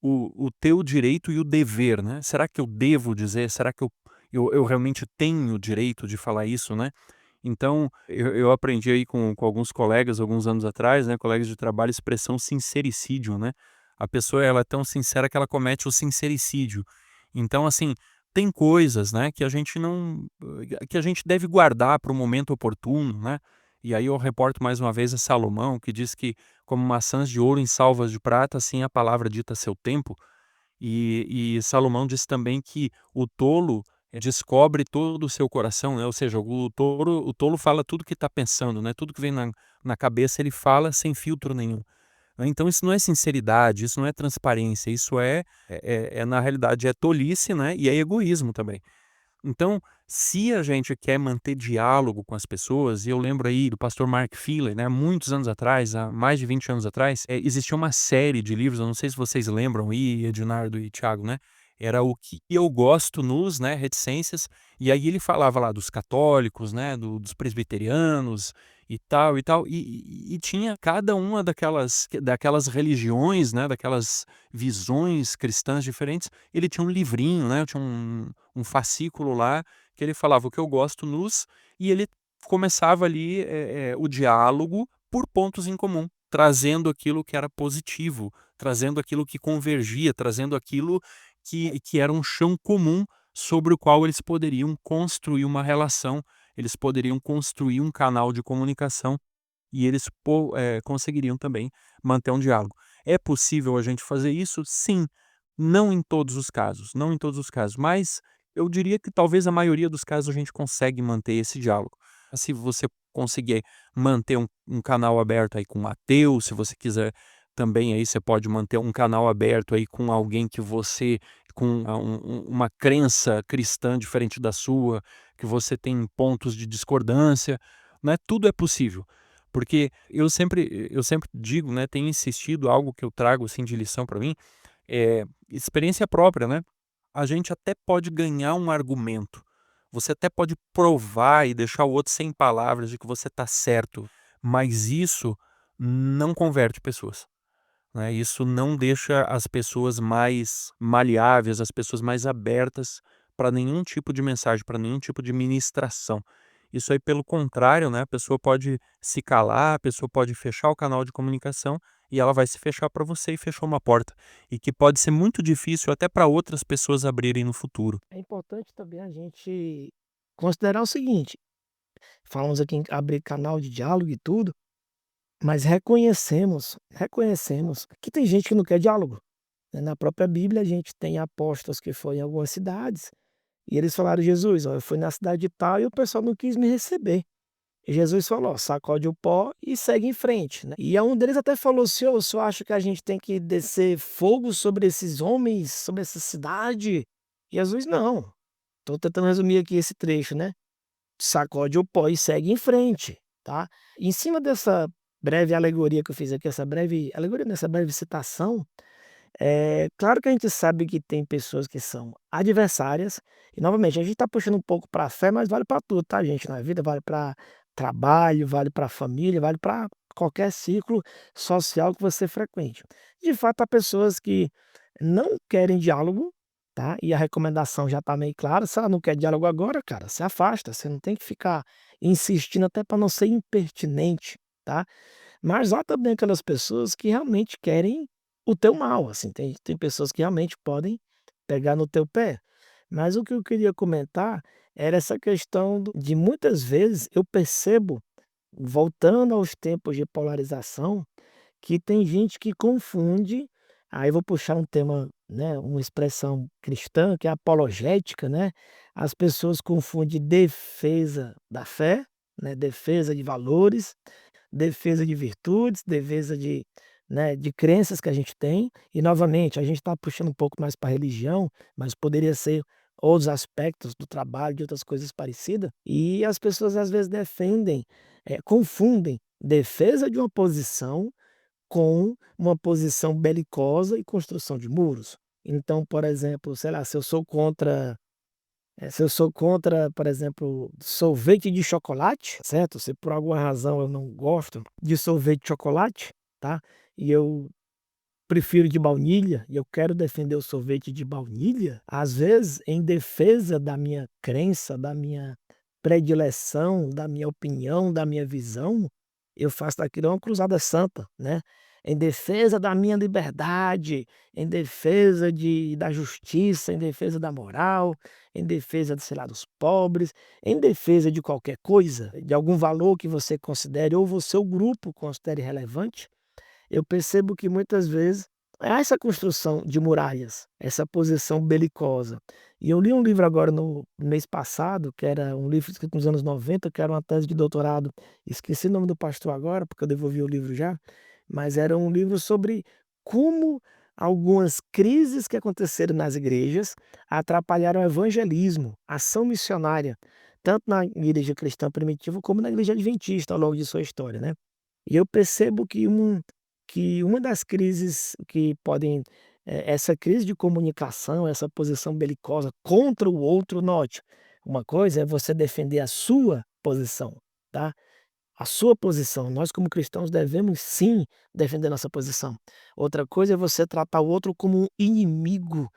o teu direito e o dever, né. Será que eu devo dizer? Será que eu realmente tenho o direito de falar isso, né? Então, eu aprendi aí com alguns colegas, alguns anos atrás, né, colegas de trabalho, a expressão sincericídio, né? A pessoa, ela é tão sincera que ela comete o sincericídio. Então, assim, tem coisas, né, que a gente não que a gente deve guardar para o momento oportuno, né? E aí eu reporto mais uma vez a Salomão, que diz que como maçãs de ouro em salvas de prata, assim a palavra dita a seu tempo. E Salomão diz também que o tolo descobre todo o seu coração, né, ou seja, o tolo fala tudo que está pensando, né, tudo que vem na cabeça ele fala sem filtro nenhum, né. Então isso não é sinceridade, isso não é transparência, isso na realidade é tolice, né, e é egoísmo também. Então, se a gente quer manter diálogo com as pessoas, e eu lembro aí do pastor Mark Feeler, né, muitos anos atrás, há mais de 20 anos atrás, existia uma série de livros, eu não sei se vocês lembram aí, Ednardo e Thiago, né? Era o que eu gosto nos, né, reticências, e aí ele falava lá dos católicos, né, dos presbiterianos e tal, e tinha cada uma daquelas religiões, né, daquelas visões cristãs diferentes, ele tinha um livrinho, né, tinha um fascículo lá que ele falava o que eu gosto nos, e ele começava ali o diálogo por pontos em comum, trazendo aquilo que era positivo, trazendo aquilo que convergia, trazendo aquilo que era um chão comum sobre o qual eles poderiam construir uma relação, eles poderiam construir um canal de comunicação e eles conseguiriam também manter um diálogo. É possível a gente fazer isso? Sim, não em todos os casos, não em todos os casos, mas eu diria que talvez a maioria dos casos a gente consegue manter esse diálogo. Se você conseguir manter um canal aberto aí com ateu, se você quiser também aí você pode manter um canal aberto aí com alguém que você com uma crença cristã diferente da sua, que você tem pontos de discordância, né, tudo é possível. Porque eu sempre digo, né, tenho insistido, algo que eu trago, assim, de lição para mim, experiência própria, né. A gente até pode ganhar um argumento, você até pode provar e deixar o outro sem palavras de que você está certo, mas isso não converte pessoas, né, isso não deixa as pessoas mais maleáveis, as pessoas mais abertas para nenhum tipo de mensagem, para nenhum tipo de ministração. Isso aí, pelo contrário, né, a pessoa pode se calar, a pessoa pode fechar o canal de comunicação e ela vai se fechar para você e fechou uma porta. E que pode ser muito difícil até para outras pessoas abrirem no futuro. É importante também a gente considerar o seguinte: falamos aqui em abrir canal de diálogo e tudo, mas reconhecemos que tem gente que não quer diálogo, né. Na própria Bíblia, a gente tem apóstolos que foram em algumas cidades e eles falaram: "Jesus, ó, eu fui na cidade tal e o pessoal não quis me receber". E Jesus falou: "Ó, sacode o pó e segue em frente", né. E um deles até falou: "Senhor, acha que a gente tem que descer fogo sobre esses homens, sobre essa cidade?" Jesus: "Não". Estou tentando resumir aqui esse trecho, né. Sacode o pó e segue em frente, tá. Em cima dessa breve alegoria que eu fiz aqui, essa breve alegoria, nessa breve citação, claro que a gente sabe que tem pessoas que são adversárias, e novamente a gente está puxando um pouco para a fé, mas vale para tudo, tá gente, na vida, vale para trabalho, vale para família, vale para qualquer ciclo social que você frequente. De fato, há pessoas que não querem diálogo, tá? E a recomendação já está meio clara, se ela não quer diálogo agora, cara, se afasta, você não tem que ficar insistindo até para não ser impertinente, tá? Mas há também aquelas pessoas que realmente querem o teu mal, assim, tem pessoas que realmente podem pegar no teu pé. Mas o que eu queria comentar era essa questão de muitas vezes eu percebo, voltando aos tempos de polarização, que tem gente que confunde, aí eu vou puxar um tema, né, uma expressão cristã, que é apologética, né? As pessoas confundem defesa da fé, né, defesa de valores, defesa de virtudes, defesa de, né, de crenças que a gente tem. E novamente, a gente está puxando um pouco mais para a religião, mas poderia ser outros aspectos do trabalho, de outras coisas parecidas. E as pessoas às vezes confundem defesa de uma posição com uma posição belicosa e construção de muros. Então, por exemplo, sei lá, se eu sou contra, por exemplo, sorvete de chocolate, certo? Se por alguma razão eu não gosto de sorvete de chocolate, tá? E eu prefiro de baunilha e eu quero defender o sorvete de baunilha, às vezes, em defesa da minha crença, da minha predileção, da minha opinião, da minha visão, eu faço daquilo uma cruzada santa, né? Em defesa da minha liberdade, em defesa da justiça, em defesa da moral, em defesa, sei lá, dos pobres, em defesa de qualquer coisa, de algum valor que você considere ou você, o grupo, considere relevante. Eu percebo que muitas vezes há essa construção de muralhas, essa posição belicosa. E eu li um livro agora no mês passado, que era um livro escrito nos anos 90, que era uma tese de doutorado. Esqueci o nome do pastor agora, porque eu devolvi o livro já, mas era um livro sobre como algumas crises que aconteceram nas igrejas atrapalharam o evangelismo, a ação missionária, tanto na igreja cristã primitiva como na igreja adventista ao longo de sua história, né? E eu percebo que uma das crises que podem essa crise de comunicação, essa posição belicosa contra o outro, note, uma coisa é você defender a sua posição, tá? A sua posição. Nós, como cristãos, devemos sim defender nossa posição. Outra coisa é você tratar o outro como um inimigo,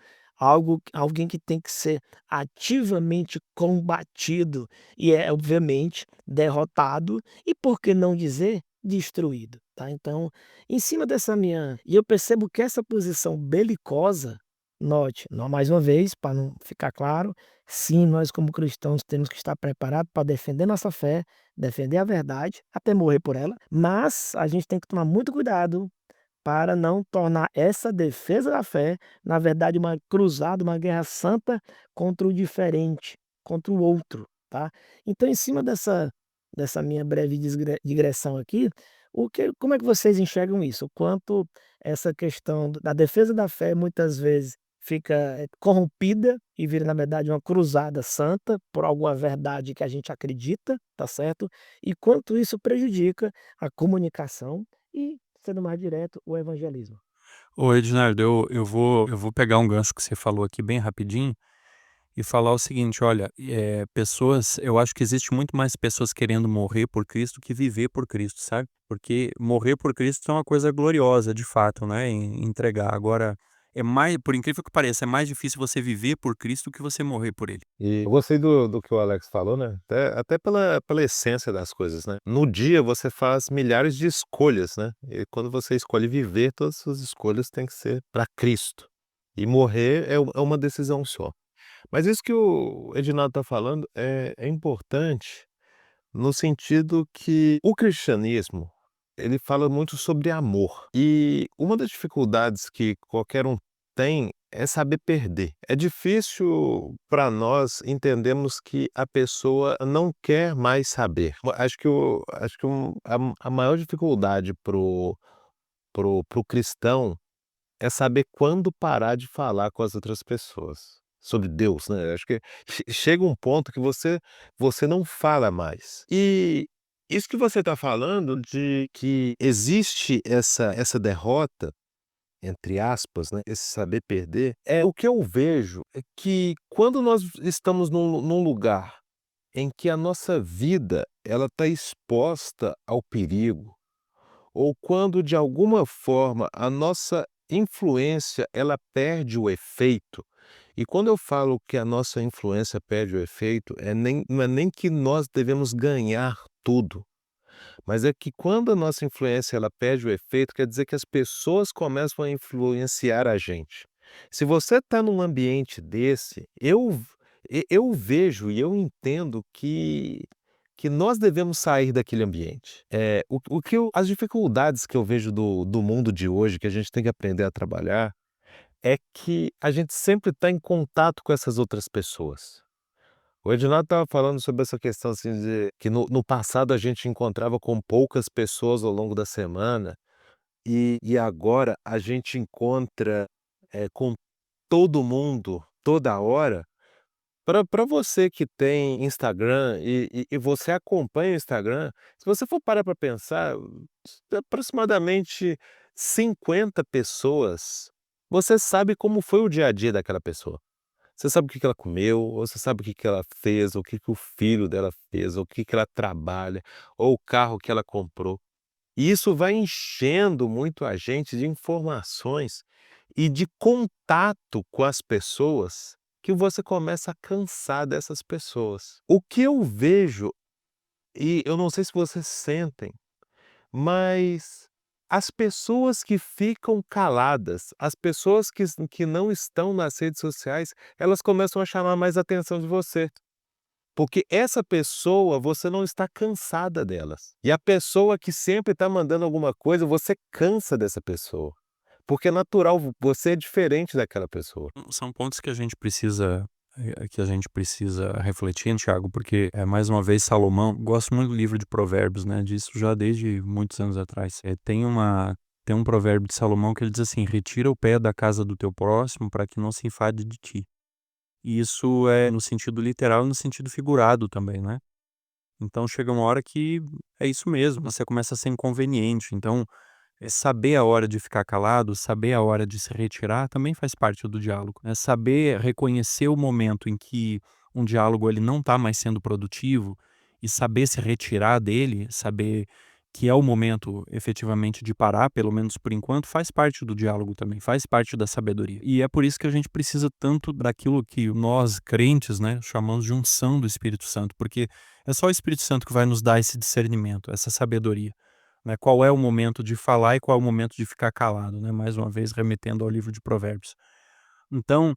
alguém que tem que ser ativamente combatido e é, obviamente, derrotado e, por que não dizer, destruído. Tá? Então, em cima dessa minha. E eu percebo que essa posição belicosa, note, não, mais uma vez, para não ficar claro, sim, nós, como cristãos, temos que estar preparados para defender nossa fé, defender a verdade, até morrer por ela, mas a gente tem que tomar muito cuidado para não tornar essa defesa da fé, na verdade, uma cruzada, uma guerra santa contra o diferente, contra o outro, tá? Então, em cima dessa minha breve digressão aqui, como é que vocês enxergam isso? O quanto essa questão da defesa da fé muitas vezes fica corrompida e vira, na verdade, uma cruzada santa por alguma verdade que a gente acredita, tá certo? E quanto isso prejudica a comunicação e, sendo mais direto, o evangelismo. Ô Ednardo, eu vou pegar um gancho que você falou aqui bem rapidinho e falar o seguinte, olha, pessoas, eu acho que existe muito mais pessoas querendo morrer por Cristo que viver por Cristo, sabe? Porque morrer por Cristo é uma coisa gloriosa, de fato, né? Entregar. Agora, é mais, por incrível que pareça, é mais difícil você viver por Cristo que você morrer por ele. E eu gostei do que o Alex falou, né, até pela essência das coisas, né. No dia você faz milhares de escolhas, né, e quando você escolhe viver, todas as suas escolhas têm que ser para Cristo. E morrer é uma decisão só. Mas isso que o Edinaldo está falando é importante no sentido que o cristianismo, ele fala muito sobre amor. E uma das dificuldades que qualquer um tem é saber perder. É difícil para nós entendermos que a pessoa não quer mais saber. A maior dificuldade pro cristão é saber quando parar de falar com as outras pessoas sobre Deus, né. Acho que chega um ponto que você não fala mais. E isso que você está falando de que existe essa derrota, entre aspas, né, esse saber perder, é o que eu vejo é que quando nós estamos num lugar em que a nossa vida ela está exposta ao perigo, ou quando de alguma forma a nossa influência ela perde o efeito, E quando eu falo que a nossa influência perde o efeito, não é nem que nós devemos ganhar tudo, mas é que quando a nossa influência ela perde o efeito, quer dizer que as pessoas começam a influenciar a gente. Se você está num ambiente desse, eu vejo e eu entendo que nós devemos sair daquele ambiente. As dificuldades que eu vejo do mundo de hoje, que a gente tem que aprender a trabalhar, é que a gente sempre está em contato com essas outras pessoas. O Edinaldo estava falando sobre essa questão assim de que no passado a gente encontrava com poucas pessoas ao longo da semana, e agora a gente encontra, com todo mundo, toda hora. Para você que tem Instagram e você acompanha o Instagram, se você for parar para pensar, aproximadamente 50 pessoas, você sabe como foi o dia a dia daquela pessoa. Você sabe o que ela comeu, ou você sabe o que ela fez, ou o que o filho dela fez, ou o que ela trabalha, ou o carro que ela comprou. E isso vai enchendo muito a gente de informações e de contato com as pessoas, que você começa a cansar dessas pessoas. O que eu vejo, e eu não sei se vocês sentem, mas as pessoas que ficam caladas, as pessoas que não estão nas redes sociais, elas começam a chamar mais a atenção de você. Porque essa pessoa, você não está cansada delas. E a pessoa que sempre está mandando alguma coisa, você cansa dessa pessoa. Porque é natural, você é diferente daquela pessoa. São pontos que a gente precisa refletir, Thiago, porque mais uma vez Salomão, gosto muito do livro de Provérbios, né? Disso já desde muitos anos atrás. Tem um provérbio de Salomão que ele diz assim: retira o pé da casa do teu próximo para que não se enfade de ti. E isso é no sentido literal e no sentido figurado também, né? Então chega uma hora que é isso mesmo, você começa a ser inconveniente. Então, saber a hora de ficar calado, saber a hora de se retirar também faz parte do diálogo, né? Saber reconhecer o momento em que um diálogo ele não está mais sendo produtivo e saber se retirar dele, saber que é o momento efetivamente de parar, pelo menos por enquanto, faz parte do diálogo também, faz parte da sabedoria. E é por isso que a gente precisa tanto daquilo que nós, crentes, né, chamamos de unção do Espírito Santo, porque é só o Espírito Santo que vai nos dar esse discernimento, essa sabedoria, né? Qual é o momento de falar e qual é o momento de ficar calado, né? Mais uma vez remetendo ao livro de Provérbios. Então,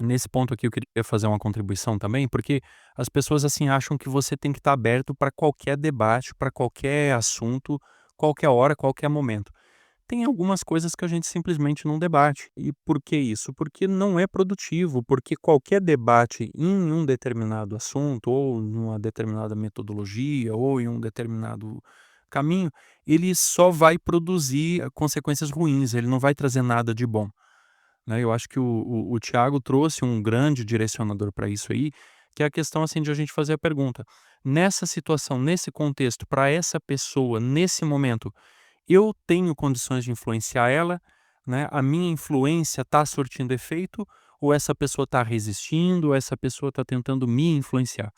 nesse ponto aqui eu queria fazer uma contribuição também, porque as pessoas assim acham que você tem que estar aberto para qualquer debate, para qualquer assunto, qualquer hora, qualquer momento. Tem algumas coisas que a gente simplesmente não debate. E por que isso? Porque não é produtivo, porque qualquer debate em um determinado assunto, ou numa determinada metodologia, ou em um determinado caminho, ele só vai produzir consequências ruins, ele não vai trazer nada de bom, né? Eu acho que o Thiago trouxe um grande direcionador para isso aí, que é a questão assim de a gente fazer a pergunta: nessa situação, nesse contexto, para essa pessoa, nesse momento, eu tenho condições de influenciar ela, né? A minha influência está surtindo efeito, ou essa pessoa está resistindo, ou essa pessoa está tentando me influenciar?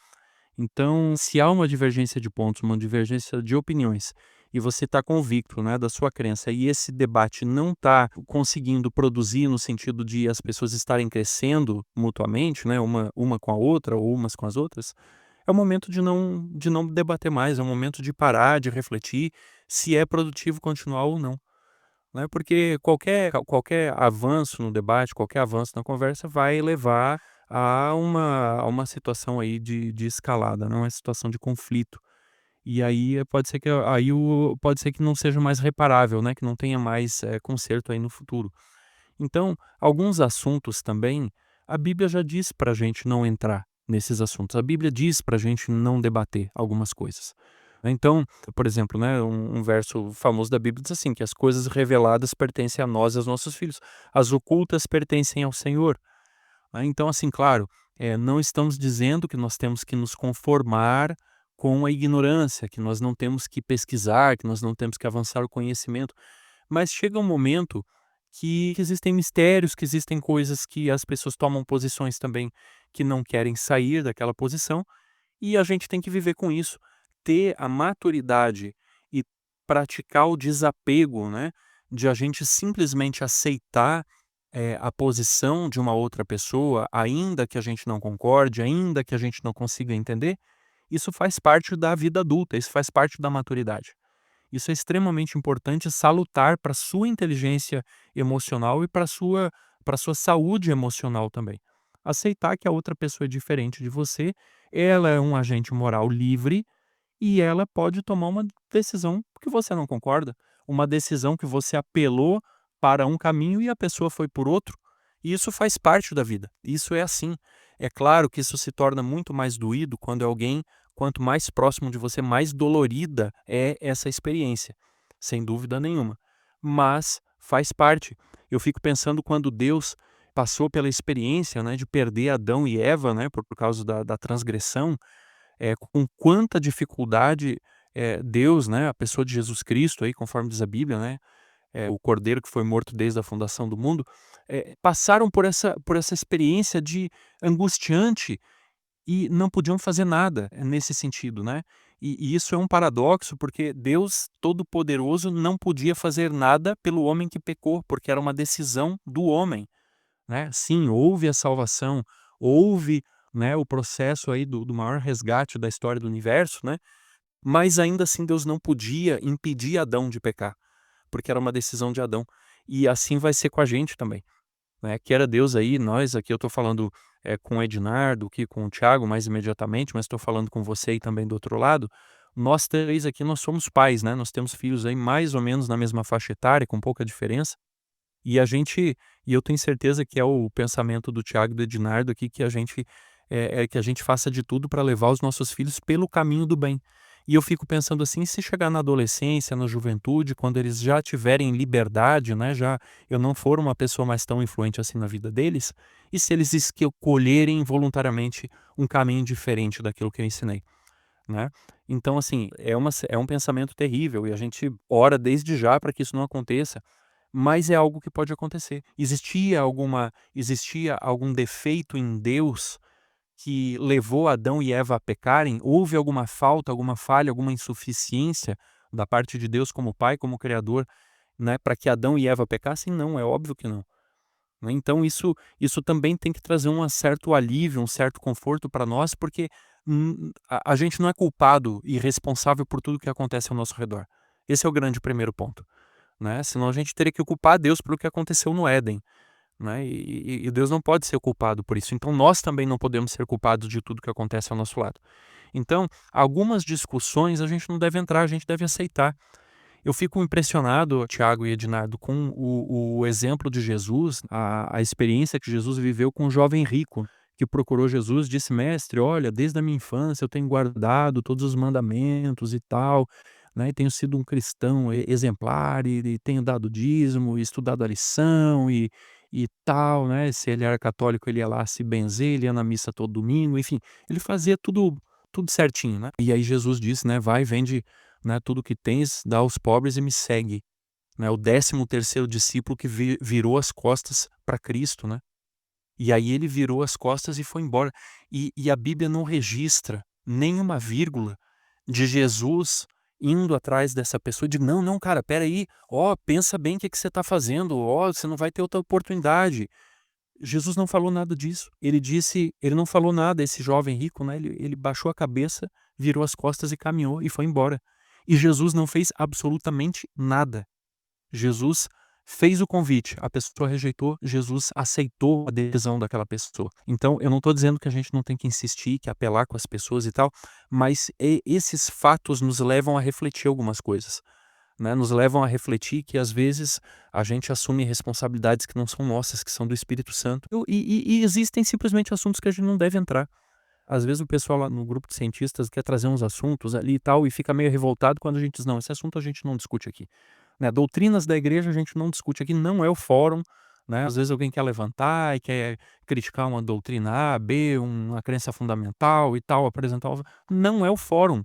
Então, se há uma divergência de pontos, uma divergência de opiniões, e você está convicto, né, da sua crença, e esse debate não está conseguindo produzir no sentido de as pessoas estarem crescendo mutuamente, né, uma com a outra ou umas com as outras, é o momento de não debater mais, é o momento de parar, de refletir se é produtivo continuar ou não, né? Porque qualquer avanço no debate, qualquer avanço na conversa vai levar a uma situação aí de escalada, né? Uma situação de conflito. E aí pode ser que não seja mais reparável, né? Que não tenha mais conserto aí no futuro. Então, alguns assuntos também, a Bíblia já diz para a gente não entrar nesses assuntos. A Bíblia diz para a gente não debater algumas coisas. Então, por exemplo, né, um verso famoso da Bíblia diz assim, que as coisas reveladas pertencem a nós e aos nossos filhos. As ocultas pertencem ao Senhor. Então, assim, claro, não estamos dizendo que nós temos que nos conformar com a ignorância, que nós não temos que pesquisar, que nós não temos que avançar o conhecimento, mas chega um momento que existem mistérios, que existem coisas que as pessoas tomam posições também que não querem sair daquela posição, e a gente tem que viver com isso, ter a maturidade e praticar o desapego, né, de a gente simplesmente aceitar a posição de uma outra pessoa, ainda que a gente não concorde, ainda que a gente não consiga entender, isso faz parte da vida adulta, isso faz parte da maturidade. Isso é extremamente importante, salutar para a sua inteligência emocional e para sua saúde emocional também. Aceitar que a outra pessoa é diferente de você, ela é um agente moral livre e ela pode tomar uma decisão que você não concorda, uma decisão que você apelou para um caminho e a pessoa foi por outro. E isso faz parte da vida. Isso é assim. É claro que isso se torna muito mais doído quando é alguém, quanto mais próximo de você, mais dolorida é essa experiência, sem dúvida nenhuma. Mas faz parte. Eu fico pensando quando Deus passou pela experiência, né, de perder Adão e Eva, né, por causa da transgressão, com quanta dificuldade Deus, né, a pessoa de Jesus Cristo, aí, conforme diz a Bíblia, né, o Cordeiro que foi morto desde a fundação do mundo, passaram por essa experiência de angustiante e não podiam fazer nada nesse sentido, né? E isso é um paradoxo, porque Deus Todo-Poderoso não podia fazer nada pelo homem que pecou, porque era uma decisão do homem, né? Sim, houve a salvação, houve, né, o processo aí do maior resgate da história do universo, né? Mas ainda assim Deus não podia impedir Adão de pecar, porque era uma decisão de Adão. E assim vai ser com a gente também, né? Queira Deus aí, nós aqui, eu estou falando com o Ednardo, aqui com o Thiago mais imediatamente, mas estou falando com você aí também do outro lado. Nós três aqui, nós somos pais, né? Nós temos filhos aí mais ou menos na mesma faixa etária, com pouca diferença. E eu tenho certeza que é o pensamento do Thiago e do Ednardo aqui, que a gente faça de tudo para levar os nossos filhos pelo caminho do bem. E eu fico pensando assim, se chegar na adolescência, na juventude, quando eles já tiverem liberdade, né, eu não for uma pessoa mais tão influente assim na vida deles, e se eles escolherem voluntariamente um caminho diferente daquilo que eu ensinei, né? Então, assim, é um pensamento terrível e a gente ora desde já para que isso não aconteça, mas é algo que pode acontecer. Existia algum defeito em Deus que levou Adão e Eva a pecarem? Houve alguma falta, alguma falha, alguma insuficiência da parte de Deus como Pai, como Criador, né, para que Adão e Eva pecassem? Não, é óbvio que não, né? Então isso também tem que trazer um certo alívio, um certo conforto para nós, porque a gente não é culpado e responsável por tudo que acontece ao nosso redor. Esse é o grande primeiro ponto, né? Senão a gente teria que culpar Deus pelo que aconteceu no Éden, né? E Deus não pode ser culpado por isso. Então nós também não podemos ser culpados de tudo que acontece ao nosso lado. Então, algumas discussões a gente não deve entrar, a gente deve aceitar. Eu fico impressionado, Tiago e Ednardo, com o exemplo de Jesus, a experiência que Jesus viveu com um jovem rico, que procurou Jesus, disse: mestre, olha, desde a minha infância eu tenho guardado todos os mandamentos e tal, né, e tenho sido um cristão exemplar, e tenho dado dízimo, e estudado a lição, e tal, né, se ele era católico ele ia lá se benzer, ele ia na missa todo domingo, enfim, ele fazia tudo certinho, né? E aí Jesus disse, né, vai, vende, né, tudo que tens, dá aos pobres e me segue, né? O 13º discípulo que virou as costas para Cristo, né? E aí ele virou as costas e foi embora. E a Bíblia não registra nenhuma vírgula de Jesus indo atrás dessa pessoa, de não, não, cara, peraí, ó, pensa bem o que você está fazendo, ó, você não vai ter outra oportunidade. Jesus não falou nada disso. Ele não falou nada, esse jovem rico, né? Ele baixou a cabeça, virou as costas e caminhou e foi embora. E Jesus não fez absolutamente nada. Jesus fez o convite, a pessoa rejeitou, Jesus aceitou a decisão daquela pessoa. Então, eu não estou dizendo que a gente não tem que insistir, que apelar com as pessoas e tal, mas esses fatos nos levam a refletir algumas coisas, né? Nos levam a refletir que às vezes a gente assume responsabilidades que não são nossas, que são do Espírito Santo, e existem simplesmente assuntos que a gente não deve entrar. Às vezes o pessoal lá no grupo de cientistas quer trazer uns assuntos ali e tal, e fica meio revoltado quando a gente diz, não, esse assunto a gente não discute aqui, né? Doutrinas da igreja a gente não discute aqui, não é o fórum, né? Às vezes alguém quer levantar e quer criticar uma doutrina A, B, uma crença fundamental e tal, apresentar, não é o fórum,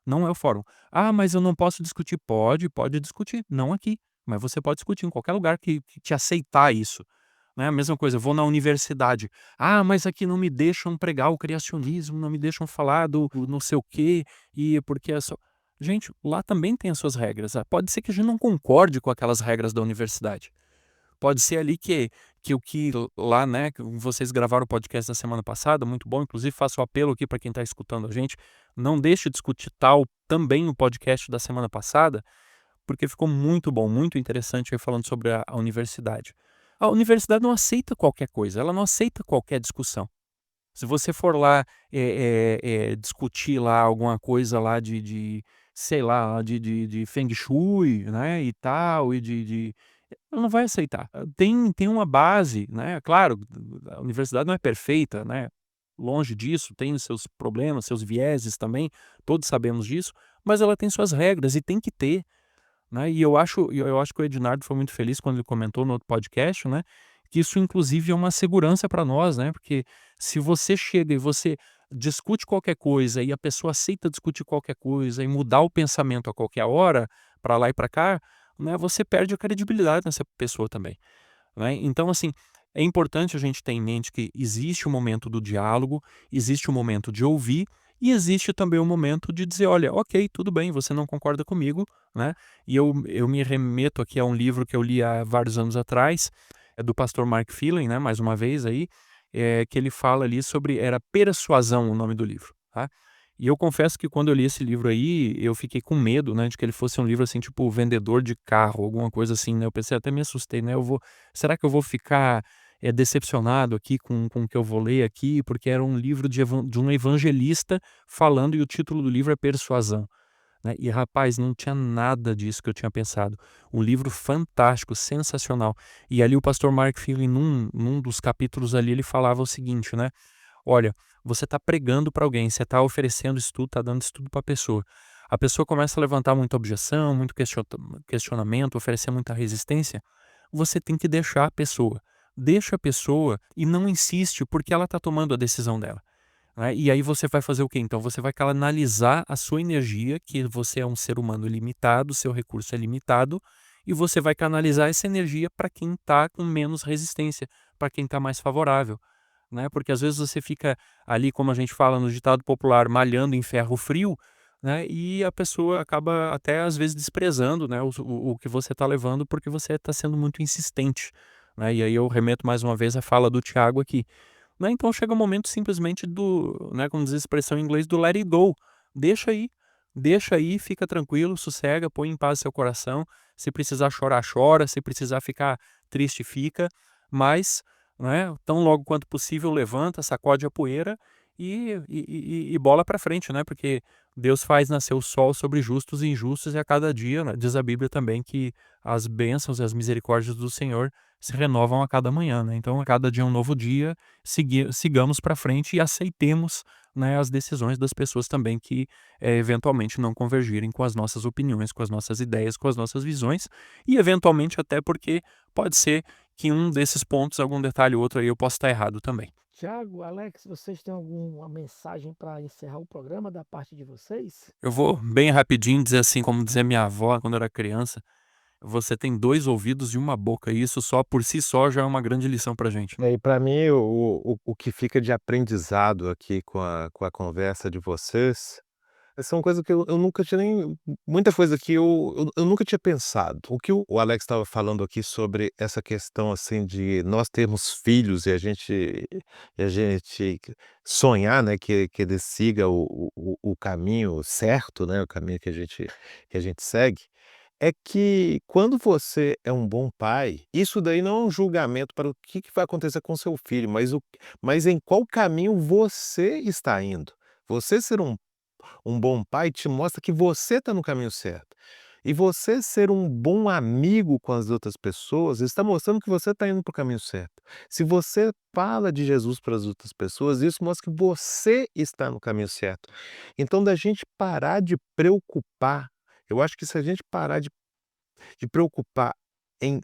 não é o fórum. Ah, mas eu não posso discutir. Pode discutir, não aqui, mas você pode discutir em qualquer lugar que te aceitar isso, né? A mesma coisa, eu vou na universidade. Ah, mas aqui não me deixam pregar o criacionismo, não me deixam falar do não sei o quê, e porque é só... Gente, lá também tem as suas regras. Pode ser que a gente não concorde com aquelas regras da universidade. Pode ser ali que que o que lá, né, que vocês gravaram o podcast da semana passada, muito bom, inclusive faço o apelo aqui para quem está escutando a gente, não deixe de escutar também o podcast da semana passada, porque ficou muito bom, muito interessante aí falando sobre a universidade. A universidade não aceita qualquer coisa, ela não aceita qualquer discussão. Se você for lá discutir lá alguma coisa lá sei lá, de Feng Shui, né, e tal, ela não vai aceitar. Tem uma base, né, claro, a universidade não é perfeita, né, longe disso, tem os seus problemas, seus vieses também, todos sabemos disso, mas ela tem suas regras e tem que ter, né, e eu acho que o Ednardo foi muito feliz quando ele comentou no outro podcast, né, que isso inclusive é uma segurança para nós, né, porque se você chega e você discute qualquer coisa e a pessoa aceita discutir qualquer coisa e mudar o pensamento a qualquer hora, para lá e para cá, né, você perde a credibilidade nessa pessoa também, né. Então, assim, é importante a gente ter em mente que existe o momento do diálogo, existe o momento de ouvir e existe também o momento de dizer: "Olha, ok, tudo bem, você não concorda comigo", né. E eu me remeto aqui a um livro que eu li há vários anos atrás, é do pastor Mark Phelan, né, mais uma vez aí, que ele fala ali sobre era Persuasão o nome do livro, tá. E eu confesso que quando eu li esse livro aí, eu fiquei com medo, né, de que ele fosse um livro, assim, tipo vendedor de carro, alguma coisa assim, né, eu pensei até me assustei, né, será que eu vou ficar, decepcionado aqui com o que eu vou ler aqui? Porque era um livro de um evangelista falando e o título do livro é Persuasão, né, e rapaz, não tinha nada disso que eu tinha pensado. Um livro fantástico, sensacional. E ali o pastor Mark Phelan num dos capítulos ali, ele falava o seguinte, né: "Olha, você está pregando para alguém, você está oferecendo estudo, está dando estudo para a pessoa começa a levantar muita objeção, muito questionamento, oferecer muita resistência, você tem que deixar a pessoa. Deixa a pessoa e não insiste, porque ela está tomando a decisão dela, né. E aí você vai fazer o quê? Então você vai canalizar a sua energia, que você é um ser humano limitado, seu recurso é limitado, e você vai canalizar essa energia para quem está com menos resistência, para quem está mais favorável, né, porque às vezes você fica ali, como a gente fala no ditado popular, malhando em ferro frio, né, e a pessoa acaba até às vezes desprezando, né, o que você está levando, porque você está sendo muito insistente, né, e aí eu remeto mais uma vez à fala do Tiago aqui, né, então chega um momento simplesmente né, como diz a expressão em inglês, do let it go, deixa aí, deixa aí, fica tranquilo, sossega, põe em paz seu coração, se precisar chorar, chora, se precisar ficar triste, fica, mas, né, tão logo quanto possível levanta, sacode a poeira e bola para frente, né, porque Deus faz nascer o sol sobre justos e injustos e a cada dia, né, diz a Bíblia também que as bênçãos e as misericórdias do Senhor se renovam a cada manhã, né, então a cada dia é um novo dia, sigamos para frente e aceitemos, né, as decisões das pessoas também que eventualmente não convergirem com as nossas opiniões, com as nossas ideias, com as nossas visões e eventualmente até porque pode ser que um desses pontos, algum detalhe ou outro aí eu possa estar errado também. Tiago, Alex, vocês têm alguma mensagem para encerrar o programa da parte de vocês? Eu vou bem rapidinho dizer assim, como dizia minha avó quando eu era criança, você tem 2 ouvidos e uma boca, e isso só por si só já é uma grande lição pra gente. E para mim o que fica de aprendizado aqui com a conversa de vocês, são coisas que eu nunca tinha nem muita coisa que eu nunca tinha pensado. O que o Alex estava falando aqui sobre essa questão, assim, de nós termos filhos e a gente sonhar, né, que ele siga o caminho certo, né, o caminho que a gente segue. É que quando você é um bom pai, isso daí não é um julgamento para o que vai acontecer com seu filho, mas em qual caminho você está indo. Você ser um bom pai te mostra que você está no caminho certo. E você ser um bom amigo com as outras pessoas, está mostrando que você está indo para o caminho certo. Se você fala de Jesus para as outras pessoas, isso mostra que você está no caminho certo. Então, da gente parar de preocupar, eu acho que se a gente parar de preocupar em,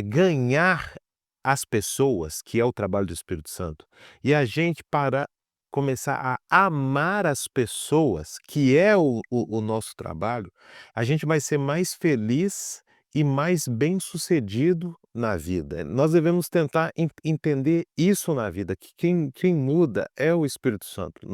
ganhar as pessoas, que é o trabalho do Espírito Santo, e a gente começar a amar as pessoas, que é o nosso trabalho, a gente vai ser mais feliz e mais bem-sucedido na vida. Nós devemos tentar entender isso na vida, que quem muda é o Espírito Santo,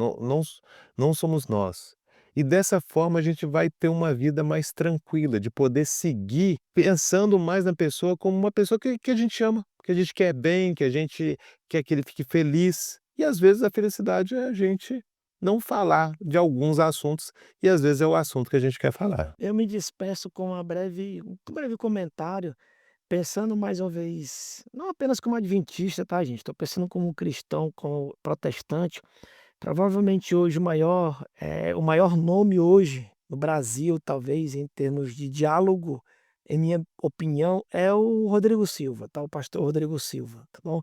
não somos nós. E dessa forma a gente vai ter uma vida mais tranquila, de poder seguir pensando mais na pessoa como uma pessoa que a gente ama, que a gente quer bem, que a gente quer que ele fique feliz. E às vezes a felicidade é a gente não falar de alguns assuntos, e às vezes é o assunto que a gente quer falar. Eu me despeço com um breve comentário, pensando mais uma vez, não apenas como adventista, tá, gente? Estou pensando como cristão, como protestante. Provavelmente hoje o maior nome hoje no Brasil, talvez, em termos de diálogo, em minha opinião, é o Rodrigo Silva, tá? O pastor Rodrigo Silva, tá bom?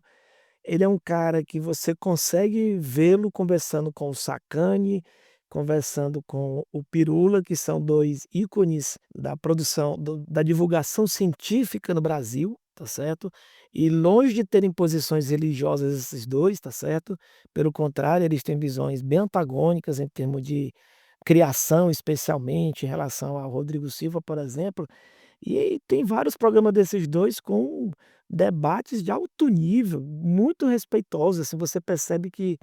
Ele é um cara que você consegue vê-lo conversando com o Sacani, conversando com o Pirula, que são 2 ícones da produção da divulgação científica no Brasil, tá certo? E longe de terem posições religiosas esses 2, tá certo? Pelo contrário, eles têm visões bem antagônicas em termos de criação, especialmente em relação ao Rodrigo Silva, por exemplo. E tem vários programas desses 2 com debates de alto nível, muito respeitosos, assim, você percebe que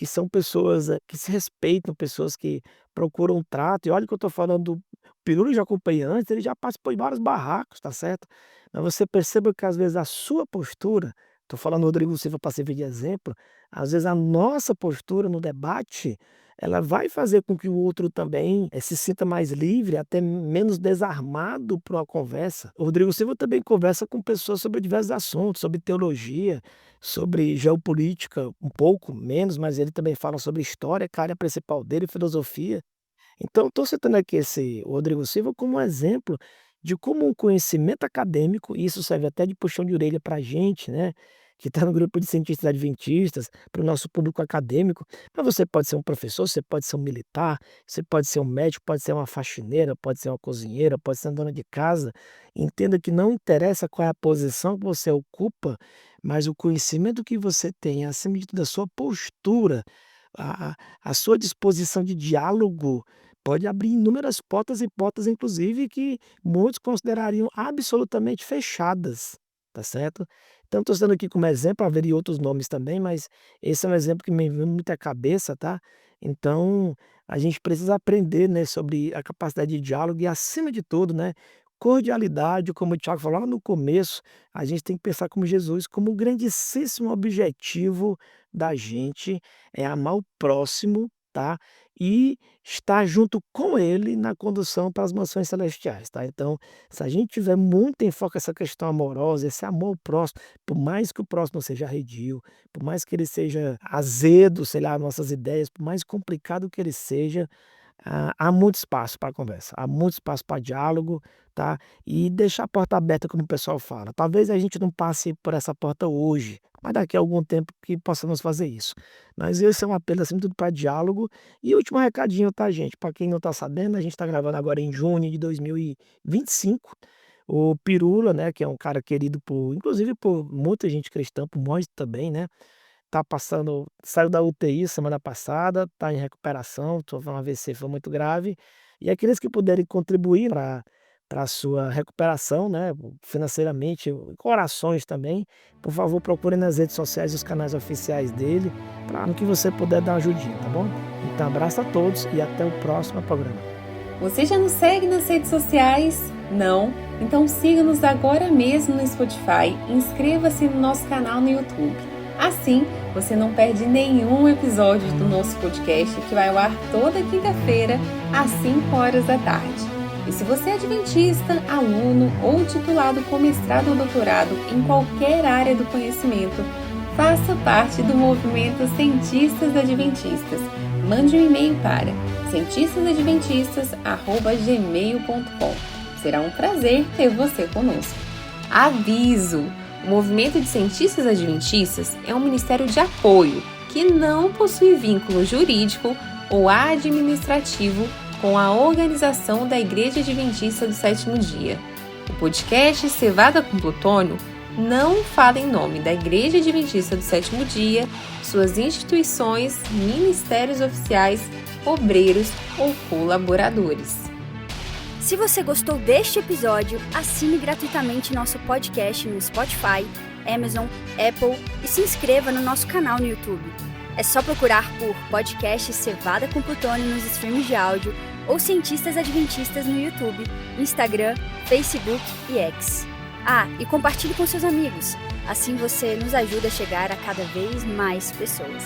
são pessoas, que se respeitam, pessoas que procuram um trato. E olha que eu estou falando do Pirula, eu já acompanhei antes, ele já participou de vários barracos, tá certo? Mas você perceba que às vezes a sua postura, estou falando do Rodrigo Silva para servir de exemplo, às vezes a nossa postura no debate, ela vai fazer com que o outro também se sinta mais livre, até menos desarmado para uma conversa. O Rodrigo Silva também conversa com pessoas sobre diversos assuntos, sobre teologia, sobre geopolítica, um pouco menos, mas ele também fala sobre história, que é a área principal dele, filosofia. Então, estou citando aqui o Rodrigo Silva como um exemplo de como um conhecimento acadêmico, e isso serve até de puxão de orelha para a gente, né, que está no grupo de cientistas adventistas, para o nosso público acadêmico. Mas você pode ser um professor, você pode ser um militar, você pode ser um médico, pode ser uma faxineira, pode ser uma cozinheira, pode ser uma dona de casa. Entenda que não interessa qual é a posição que você ocupa, mas o conhecimento que você tem, acima de tudo, a sua postura, a sua disposição de diálogo pode abrir inúmeras portas e portas, inclusive, que muitos considerariam absolutamente fechadas, tá certo? Então, estou citando aqui como exemplo, haveria outros nomes também, mas esse é um exemplo que me vem muito à cabeça, tá? Então, a gente precisa aprender, né, sobre a capacidade de diálogo e, acima de tudo, né, cordialidade, como o Thiago falou lá no começo, a gente tem que pensar como Jesus, como o grandíssimo objetivo da gente é amar o próximo, tá? E estar junto com ele na condução para as mansões celestiais, tá? Então, se a gente tiver muito em foco essa questão amorosa, esse amor ao próximo, por mais que o próximo seja arredio, por mais que ele seja azedo, sei lá, nossas ideias, por mais complicado que ele seja, há muito espaço para conversa, há muito espaço para diálogo, tá? E deixar a porta aberta, como o pessoal fala. Talvez a gente não passe por essa porta hoje, mas daqui a algum tempo que possamos fazer isso. Mas esse é um apelo, assim, tudo para diálogo. E último recadinho, tá, gente? Para quem não está sabendo, a gente está gravando agora em junho de 2025. O Pirula, né, que é um cara querido inclusive por muita gente cristã, por nós também, né? Saiu da UTI semana passada, está em recuperação, sofreu um AVC, foi muito grave. E aqueles que puderem contribuir para a sua recuperação, né, financeiramente, com orações também, por favor, procure nas redes sociais os canais oficiais dele, para no que você puder dar uma ajudinha, tá bom? Então, abraço a todos e até o próximo programa. Você já nos segue nas redes sociais? Não? Então siga-nos agora mesmo no Spotify e inscreva-se no nosso canal no YouTube. Assim, você não perde nenhum episódio do nosso podcast que vai ao ar toda quinta-feira, às 5 horas da tarde. E se você é adventista, aluno ou titulado com mestrado ou doutorado em qualquer área do conhecimento, faça parte do movimento Cientistas Adventistas. Mande um e-mail para cientistasadventistas@gmail.com. Será um prazer ter você conosco. Aviso! O Movimento de Cientistas Adventistas é um ministério de apoio que não possui vínculo jurídico ou administrativo com a organização da Igreja Adventista do Sétimo Dia. O podcast Cevada com Plutônio não fala em nome da Igreja Adventista do Sétimo Dia, suas instituições, ministérios oficiais, obreiros ou colaboradores. Se você gostou deste episódio, assine gratuitamente nosso podcast no Spotify, Amazon, Apple e se inscreva no nosso canal no YouTube. É só procurar por podcast Cevada com Plutônio nos streams de áudio ou Cientistas Adventistas no YouTube, Instagram, Facebook e X. E compartilhe com seus amigos. Assim você nos ajuda a chegar a cada vez mais pessoas.